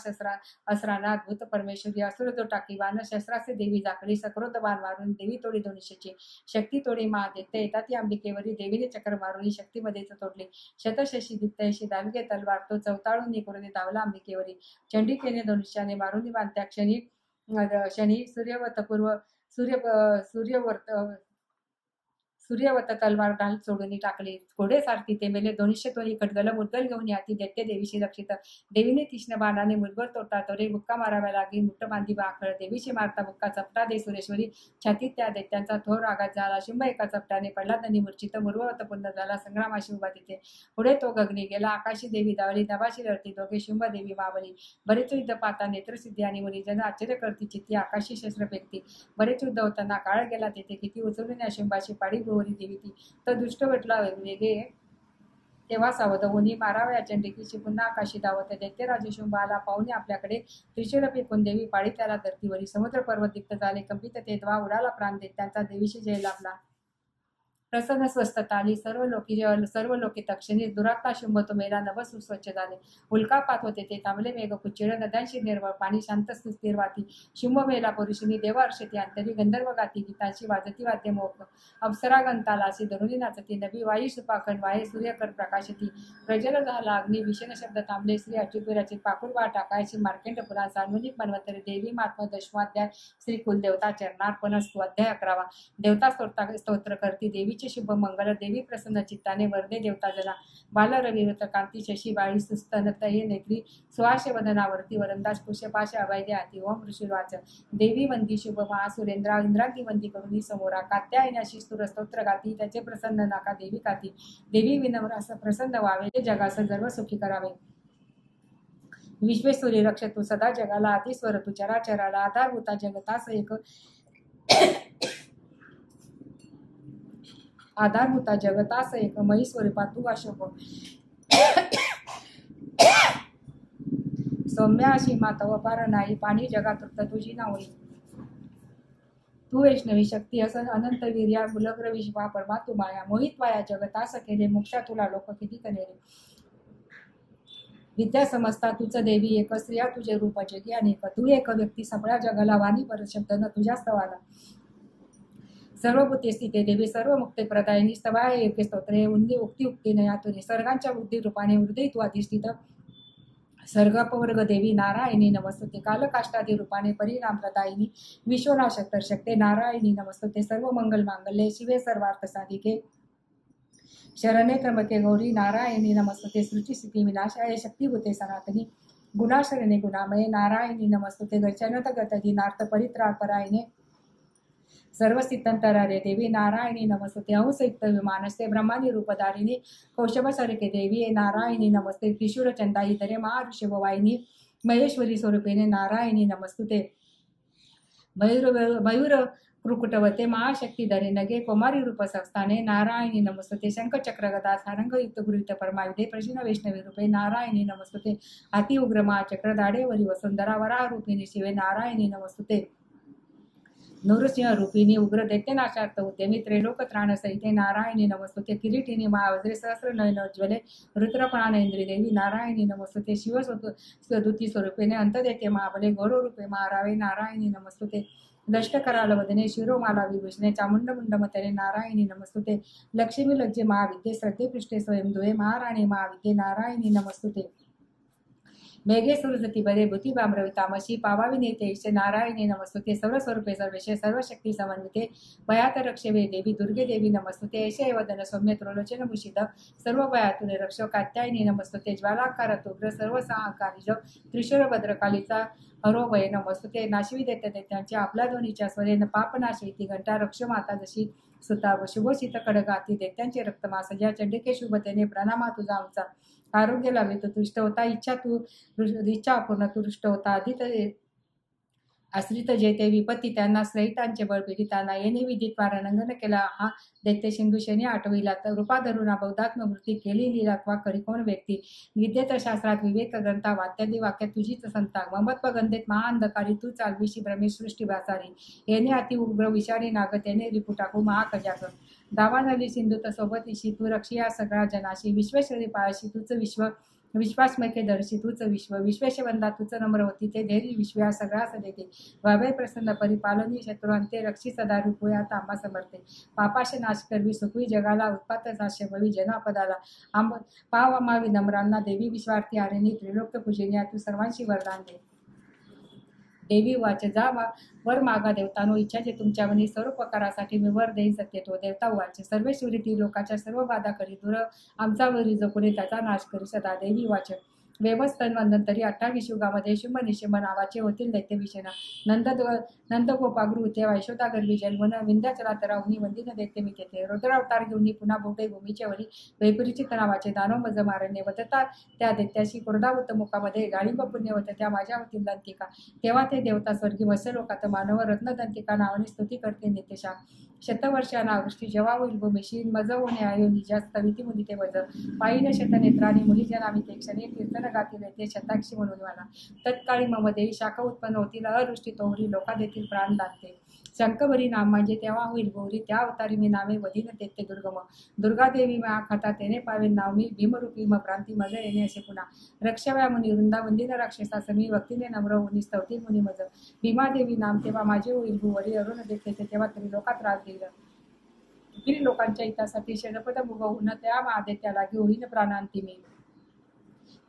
अस्त्रांना अद्भुत परमेश्वरी असुर तो टाकी बाण शस्त्रास्त्रे देवी जाकली सक्रोध बाण मारून देवी तोडी दोनशेची शक्ती तोडी महादेत्य येतात ती अंबिकेवरी देवीने चक्र मारून शक्तीमध्येच तोडले शतशशी दित्तयशी दाविके तलवार तो चवताळून निकोरने धावला अंबिकेवरी. चंडिकेने धनुष्याने मारून बांधत्या क्षणी सूर्यवत तलवार ढाल सोडून टाकली. घोडे सारखी ते मेले दोन्हीशे तोरी खडगल मुदगल घेऊन याती दैत्य देवीशी रक्षित. देवीने तीक्ष्ण बाणाने मुदगल तोडता तोरे बुक्का माराव्या लागी मुठ बांधी बाखळ देवीशी मारता बुक्का चपटा दे सुरेश्वरी छातीत त्या दैत्यांचा थोर आघात झाला. शुंभ एका चपटाने पडला धनी मूर्छित मुर्ववत पूर्ण झाला. संग्रामाशी उभा तिथे पुढे तो गगनी गेला आकाशी देवी दावली नभाशी लढती दोघे शुंभ देवी मावली. बरेच युद्ध पाहता नेत्रसिद्धी आणि मुनिजन आश्चर्य करती चित्ती आकाशी शस्त्र फेकती. बरेच युद्ध होताना काळ गेला तेथे किती उचलून या शुंभाशी पाडी गोवरी देवी ती तर दुष्ट भेटला वेगे तेव्हा सावध होनी माराव्या चंडिकेशी पुन्हा आकाशी धावत दैत्यराजे शुंभ आला पाहुणे आपल्याकडे त्रिशूल फेकून देवी पाळी त्याला धरतीवरी समुद्र पर्वत दिप्त झाले कंपित ते द्वा उडाला प्राण देत त्यांचा देवीशी जय लाभला. प्रसन्न स्वस्थता आली सर्व लोके तक्षणी दुरात्मा शुंभ तो मेला नभ सुस्वच्छ झाले. उल्कापात होते ते थांबले मेघ कुच्चिळ नद्यांशी निर्मळ पाणी शांत स्थिर वाती. शुंभ मेला पुरुषिनी देव अर्षती अंतरी गंधर्व गाती गीतांशी वाजती वाद्य मोक अप्सरा गंतालासी धरुणी नाचती नभी वायू सुपाखंड वाहे सूर्यकर प्रकाशती. प्रजल झाला अग्नी भीषण शब्द थांबले श्री अच्युत विराचित पाकुळबाळ टाकायची मार्केंड पुराण सार्वनिक मन्वंतरी देवी महात्मा दशमाध्याय श्री कुलदेवता चरणार्पण असतो. अध्याय 11 देवता स्तोत्र करती देवीची शुभ मंगल देवी प्रसन्न चित्ताने वरदे देवता जना. बाल रविवृत कांती शशी बाळी सुस्तन तये नेत्री सुहास्य वदनावरती वरंदास पुष्यपाश अवैद्य हाती. ओम ऋषीवाच देवी वंदी शुभ महासुरेंद्रा इंद्रांती वंदी करुणी समोरा कात्यायनाशी स्तुर स्तोत्र गाती त्याचे प्रसन्न नाका देवी काती. देवी विनम्रास प्रसन्न व्हावे ते जगास सर्व सुखी करावे. विश्वेश्वरी रक्ष तू सदा जगाला आदिस्वर तू चराचराला आधारभूता जगतास एक आधारभूता जगतास एक मयी स्वरूपा तू अशोक सौम्या अशी माता वपार नाही पाणी जगात तुझी नावळी. तू वैष्णवी शक्ती असं अनंत वीर्या मुलग्र विश्वा परमा तू माया मोहित वाया जगतास केले मोक्षा तुला लोक किती कनेरे विद्या समजता तुझं देवी एक स्त्रिया तुझे रूप जगी अनेक तू एक व्यक्ती सगळ्या जगाला वाणी पर शब्द न तुझ्या स्तवाला सर्व भूते स्थिते देवी सर्व मुक्ते प्रदायिनी स्तवाय एके स्तोत्रे उंदी उक्ती उक्ती नयातुनी सर्गांच्या बुद्धी रूपाने हृदय तू अधिष्ठित सर्गपवर्ग देवी नारायणी नमस्तुते कालकाष्टादी रूपाने परिणाम प्रदायिनी विश्वनाशक शक्ते नारायणी नमस्तुते सर्व मंगल मांगल्ये शिवे सर्वार्थ साधिके शरणे त्र्यंबके गौरी नारायणी नमस्तुते सृष्टी स्थिती विनाशाय शक्तिभूते सनातनी गुणाशरणे गुणामये नारायणी नमस्तुते गचनत गतधी नार्थ परित्रापरायणे सर्व सिद्धंतरारे देवी नारायणी नमस्तुते अंसयुक्त विमानस्ते ब्रह्मानी रूपधारिणी कौशभसरिके देवी नारायणी नमस्ते त्रिशूर चंदाई धरे महाऋषभवाहिनी महेश्वरी स्वरूपिणे नारायणी नमस्तुते मयूर कृकुटवते महाशक्ती धरे नगे कुमारी रूप संस्थाने नारायणी नमस्तुते शंखचक्र गदा सारंगयुक्त गृहित परमाविदे प्रश्न वैष्णवी रूपे नारायणी नमस्तुते अति उग्र महाचक्र दाडेवरी वसुंधरा वराह रूपिणी शिवे नारायणी नमस्तुते नृसिंह रूपिणी उग्र दैत्यनाशार्थ उद्यमी त्रैलोक त्राण सहिते नारायणी नमस्तुते किरीटिनी महावज्रे सहस्र नयनोज्वले रुद्रपणानेंद्री देवी नारायणी नमस्तुते शिवदूती स्वरूपिणे अंतदेते महाबले गौरव रूपे महारावे नारायणी नमस्तुते दष्टकराल वदने शिरोमाला विभूषणे चामुंडमुंडमतने नारायणी नमस्तुते लक्ष्मी लज्जे महाविद्ये श्रद्धे पृष्ठे स्वयंदुहे महाराणी महाविद्ये नारायणी नमस्तुते मेघे सुरजती बरे भूती बाम्रवी तामशी पावावी नेते ईश नारायणी नमस्तुते सर्व स्वरूपे सर्वेशे सर्वशक्ती समन्विते भयात रक्षवे देवी दुर्गे देवी नमस्तुते ऐशे वदन सौम्य त्रोलोचन भूषित सर्व भयातुने रक्षक कात्यायनी नमस्तुते ज्वालाकार तुग्र सर्व सहाकारिज त्रिशूर भद्रकालीचा हरोभय नमस्तुते नाशिवी दैत्यांच्या आपल्या दोन्हीच्या स्वरेन पापनाश इति घंटा रक्षमाता जशी सुता व शुभोषित खडगाती दैत्यांचे रक्तमास ज्या चंडिके शुभतेने प्रणामा तुझा आमचा आरोग्य लाभे तू तुष्ट होता इच्छा अपूर्ण तू तुष्ट होता आधी आश्रित जेते विपत्ती त्यांना स्नेहितांचे बळ पीडितांना येणे विधित रंगन केला हा दैत्य सिंधू शनी आठविला तर रूपा धरून बौद्धात्म वृत्ती केली लीलात्वा करी कोण व्यक्ती विद्येत शास्त्रात विवेक ग्रंथा वात्यादी वाक्यात तुझीच संता ममत्व गंधेत महाअंधकारी तू चालविशी भ्रमेश सृष्टी व्यासारी येणे अति उग्र विषारी नागत येणे रिपू टाकू महाकजाक दावानली सिंधुत सोबतीशी तू रक्षिया सगळा जनाशी विश्वेश्वरी पायाशी तुझ विश्वासमयके दर्शी तुझ विश्वेशवंदा तुझ नम्रवती ते धैर्य विश्व्या सगळा सदेते वावे प्रसन्न परिपालनी शत्रुंते रक्षी सदा रूपोया तांबा समर्थे पापाशे नाश करवी सुखवी जगाला उत्पात साश्यमवी जनापदाला पाव अमावी नम्रांना देवी विश्वार्थी आरेनी त्रिलोक्य पूजनिया तू सर्वांशी वरदान दे देवी वाच जा वर मागा देवतानो इच्छाचे तुमच्यावनी सर्व प्रकारासाठी मी वर देईन सत्यतो देवता वाच सर्व शिवरीती लोकाच्या सर्व बाधा करी दूर आमचा वरी जो कोणी त्याचा नाश करी सदा देवी वाच व्यवस्थन वंदनतरी 28 युगामध्ये शुंभ निशुंभ नावाचे होतील दैत्यविषेना नंद गोपागृह ते वैशोदा गर्भी जन्मन विंध्याचला राहुनी वंदिन दैत्य मी तेथे रुद्रावतार घेऊन पुन्हा बोटे भूमीच्या वरी वैपरीचित नावाचे दानव मज मारणे वदता त्या दैत्याशी कोरडावत मुखामध्ये गाळिंब पुण्य होत त्या माझ्या होतील दंतिका तेव्हा ते देवता स्वर्गी मत्स्यलोकात मानव रत्नदंतिका नावाने स्तुती करते नित्यशा शतवर्षाना वृष्टी जेव्हा होईल भूमीशी मज होणे आयो निजा स्तविती मुली ते वज पायीन शतनेत्राने मुली जनामी ते क्षणे कीर्तन गातील ते शताक्षी म्हणून मला तत्काळी मम देवी शाखा उत्पन्न होतील अवृष्टी तोहरी लोका देतील प्राण दाते शंकभरी नाम म्हणजे तेव्हा होईल गौरी त्या अवतारी मी नावे वधीन तेथे दुर्गम दुर्गादेवी मा खाता तेने पावे नाव मी भीमरूपी म प्रांती मज येणे असे पुन्हा रक्षव्या मुनी वृंदा वंदिन राक्षसा समी भक्तीने नम्र मुनी स्तवती मुनी मज भीमादेवी नाम तेव्हा माझे होईल भूवरी अरुण देते तेव्हा तरी लोकात त्रास देईल किरी लोकांच्या हितासाठी शरपद मुग होऊन त्या महादेत्याला घेऊन प्राणांती मी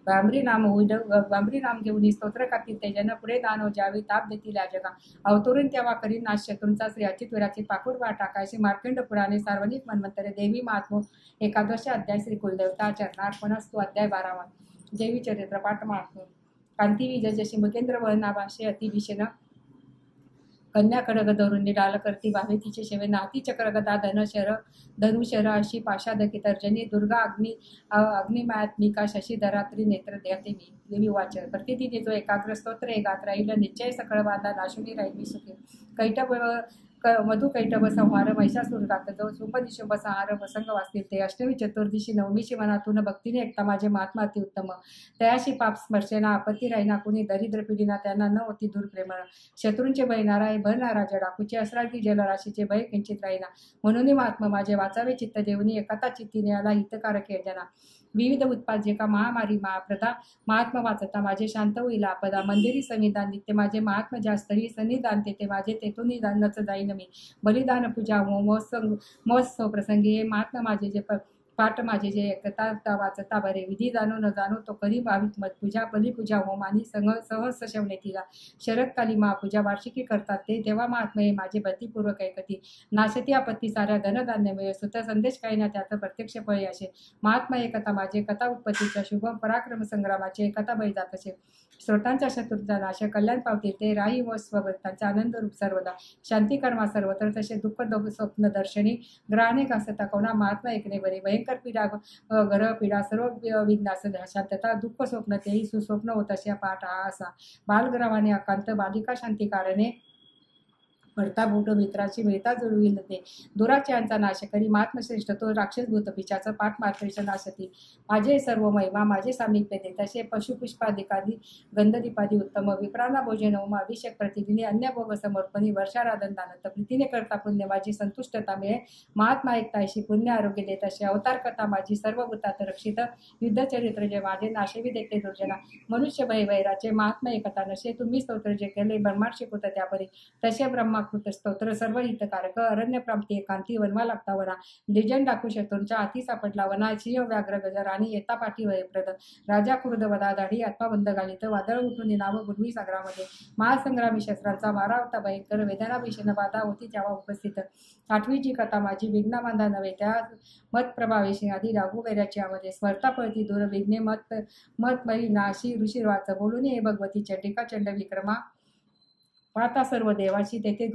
बांबरी नाम घेऊन स्तोत्र करतील तेजन पुढे दानव ज्यावेळी ताप देतील या जगा अवतरून तेव्हा करीन नाश शत्रूंचा श्रियाची तुराची पाकूड वा टाकायची मार्कंड पुराणे सार्वजनिक मन्वंतरे देवी महात्मो एकादशी अध्याय श्री कुलदेवता चरणार्पणस्तु अध्याय 12 देवी चरित्र पाठ महात्म कांती विजय जशी मुकेंद्र वळनाभाषे अतिभिषेन कन्या खडग धरून डाल करती वाहे तिचे शेवे नाती चक्र गदा धनुशर अशी पाशादकी तर्जनी दुर्गा अग्निमात्मिका शशी धरात्री नेत्र देते मी देवी वाच प्रतिदिनी जो एकाग्र स्तोत्र गात राहील निश्चय सकळ बांधा नाशुनी राहील मी सुखी मधुकैटभ संहार महिषासुरघात जो शुंभ निशुंभ संहार वसंग वाचतील ते अष्टमी चतुर्दशी नवमीची मनातून भक्तीने ऐकता माझे महात्मा अति उत्तम तयाशी पाप स्पर्शेना आपत्ती राहीना कुणी दरिद्र पिढीना त्यांना न होती दूर प्रेम शत्रूंचे भय नाराय भरणारा जडाकुचे असरागी जलराशीचे भय किंचित राहीना म्हणून महात्मा माझे वाचावे चित्त देवनी एकता चित्तीने आला हितकारक योजना विविध उत्पादका महामारी महाप्रदा महात्मा वाचता माझे शांत होईल आपदा मंदिरी सन्निधान नित्य माझे महात्मा जास्तरी सन्निधान तेथे माझे तेथून नच जाईन मी बलिदान पूजा महोत्सव प्रसंगी हे महात्मा माझे जे पाठ माझे जे एकता वाचता बरे विधी जाणो न जाणो तो कधी भाविक मत पूजा बलिपूजा होम आणि सहस शवनेतीला शरदकाली महापूजा वार्षिकी करतात ते तेव्हा महात्मे माझे भक्तिपूर्वक ऐकती नाशती आपत्ती साऱ्या धनधान्य मिळे सुत संदेश काही ना त्याचं प्रत्यक्ष फळे असे महात्मा एकता माझे कथा उत्पत्तीच्या शुभ पराक्रम संग्रामाचे एकता बळी जात असे श्रोतांच्या शत्रूचा नाश कल्याण पावतील ते राही व स्वभक्तांचा आनंद रूप सर्वदा शांती कर्मा सर्वत्र तसे दुःख स्वप्न दर्शनी ग्रहाने घासता कोणा महात्मा ऐकणे बरे भयंकर पीडा ग्रह पीडा सर्व विघ्नास शांतता दुःख स्वप्न तेही सुस्वप्न होत असे पाठ हा असा बालग्रामाने अकांत बालिका शांती कारणे भरता बोट मित्राची मिळता जुळविल ते दुराचारांचा नाश करी महात्मश्रेष्ठ तो राक्षस भूत पिशाचा पाठ मात्रेच्या नाशती माझे सर्व महिमा माझे सामिप्य दे तसे पशुपुष्पादिकादी गंधदीपादी उत्तम विप्रांना भोजन होम अभिषेक प्रतिदिनी अन्य भोग समर्पणी वर्षाराधन दानत प्रीतीने करता पुण्य माझी संतुष्टता मिळे महात्मा एकताशी पुण्य आरोग्य देत असे अवतार करता माझी सर्व भूतात रक्षित युद्धचरित्र जे माझे नाशेवी देखते दुर्जना मनुष्य भय वैराचे महात्मा एकता नशे तुम्ही स्तोत्र जे केले ब्रह्मांड शिकवत त्यापरी तसे ब्रह्मा कृत स्तोत्र सर्व हितकारक अरण्य प्राप्ती एकांती वनवा लागता वना डिजन डाकू शत्रूंच्या हाती सापडला वना सिंह व्याघ्र गजर आणि येता पाठी वयप्रद राजा क्रुद वदा दाढी आत्माबंद घालित वादळ उठून नाव गुडवी सागरामध्ये महासंग्रामी शस्त्रांचा मारा होता भयंकर वेदना भीषण बाधा होती तेव्हा उपस्थित आठवीची कथा माझी विघ्ना बांधा नव्हे त्या मत प्रभावेशी आधी राघू वैराची आमध्ये स्मरता पळती दूर विघ्ने मत नाशी ऋषीर्वाच बोलून हे भगवती चंडिका चंड विक्रमा पाहता सर्व देवाची तेथे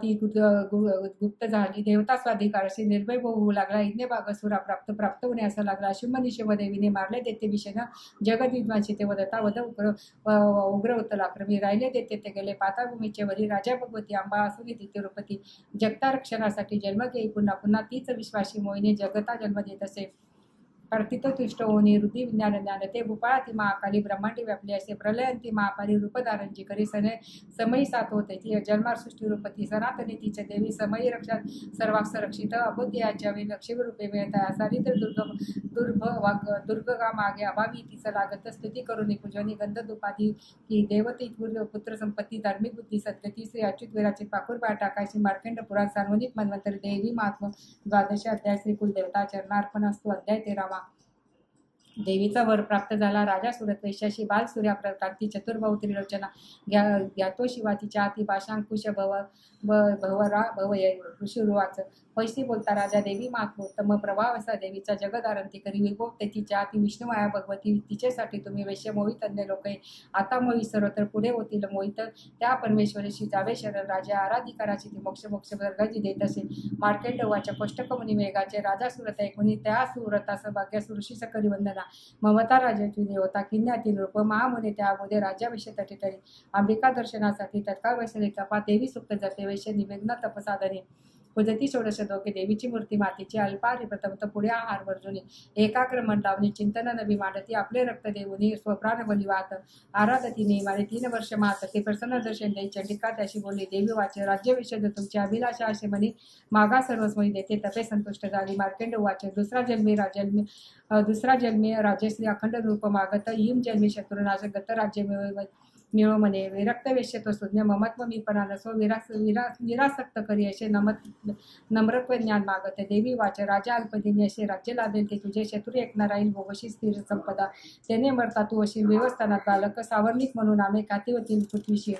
ती गुप्त झाली देवता स्वाधिकाराशी निर्भय होऊ लागला यज्ञ भागसुरा प्राप्त होणे असं लागला अशुंभ निशुंभ देवीने मारले देते विषेनं जगद्विद्वांशी ते वदता वद उग्र उत्तल आक्रमी राहिले देते ते गेले पाताभूमीचे वरी राजा भगवती आंबा असुरी तिथे रूपती जगता रक्षणासाठी जन्म घेई पुन्हा पुन्हा तीच विश्वासी मोहिनी जगता जन्म देत असे कर्तितुष्ट होणे हृदय विज्ञान ज्ञान ते भूपाळाती महाकाली ब्रह्मांडी व्यापली असे प्रलयंती महापारी रूपधारणची करी समयी साथ होते ती जन्मार सृष्टी रूपती सनातनी तिचे देवी समयी रक्षा सर्वाक्ष रक्षित अबोध्याच्या वेळी लक्ष्मी रूपे मिळता सारिद्र दुर्गगा मागे अभावी तिचं लागत स्तुती करून पूजनी गंध दुपादी की देवती पुत्र संपत्ती धार्मिक बुद्धी सद्गती श्री अच्युत वीराचे पाखुर बाळ टाकायची मार्कंड पुराण सार्वजनिक मन्वंतरी देवी महात्म द्वादश अध्याय श्री कुलदेवता चरणार्पण असतो अध्याय 13वा देवीचा वर प्राप्त झाला राजा सुरत वैश्याशी बाल सूर्या प्रकांती चतुर्भव त्रिलोचना ज्ञातो शिवा तिच्या हाती पाशांकुश भवय ऋषिरुवाच पैसी बोलता राजा देवी महात्मोत्तम प्रभाव असा देवीचा जगदारंती करी विभोगते तिच्या हाती विष्णुमाया भगवती तिच्यासाठी तुम्ही वैश्य मोहित अन्य लोक आता मोहित सर्वत्र पुढे होतील मोहित त्या परमेश्वरीशी जावे शरण राजा आराधिकाराची ती मोक्ष वर्गाची देत असे मार्केंडवाच्या कोष्टकमुनी वेगाचे राजा सुरत ऐकून त्या सुरतास भाग्यास ऋषी सकरी वंदना ममता राजाची देवता किन्यातील रूप महामुने त्यामध्ये राज्याविषयी तटीतरी अंबिका दर्शनासाठी तत्काळ बसले तपा देवी सुप्त जपे वैश्य निवेदन तपसाधने पूजती षोडश दोके देवीची मूर्ती मातीची अल्पारी प्रथमत पुढे आहार वर्जुनी एकाग्र मन लावणी चिंतन नवी मांडती आपले रक्त देऊनी स्वप्राण बली वाहत आराधती नेमाने 3 वर्ष मात ते प्रसन्न दर्शन देई चंडिका त्याशी बोलली देवी वाचे राज्यविषय तुमची अभिलाषा असे म्हणी मागा सर्वस्वी देते तपे संतुष्ट झाली मार्केंड वाचे दुसरा जन्मी राजश्री अखंड रूप मागत हिम जन्मी शत्रुनाश गत राज्य मिळो म्हणे विरक्त वेश्य तो सुज्ञ ममत्व मीपणा नसो निरासक्त करी असे नम्रत्व ज्ञान मागत देवी वाच राजा अल्पदिनी असे राज्य लादेल ते तुझे शत्रू ऐकणार राहील भोगशी स्थिर संपदा त्याने मरता तू अशी व्यवस्थानात बालक सावर्णिक म्हणून आम्ही खाती होतील पृथ्वीशी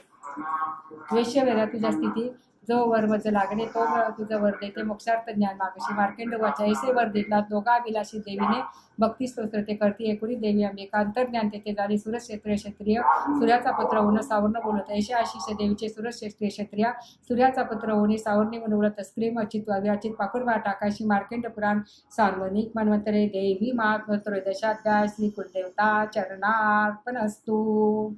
वेश्य वेळा तुझ्या स्थिती जो वर मज लागणे तो तुझं वर देते मोक्षार्थ ज्ञान मागशी मार्केंड वाचा ऐसे वर देतला दोघा विलासी देवीने भक्ती स्तोत्र ते करती एकुणी देवी अंबिका अंतर्ज्ञान तेथे झाली सूर्यक्षेत्रीय क्षत्रिय सूर्याचा पुत्र होणं सावर्ण बोलत ऐशे आशिष देवीचे सूर्यक्षेत्रीय क्षत्रिय सूर्याचा पुत्र होणे सावरणी म्हणून स्क्रीम अचित अचित पाकुरबा टाकाशी मार्केंड पुराण सार्वनिक मन्वंतरे देवी महात्म त्रयोदशाध्याय श्री कुलदेवता चरणार्पण असतो।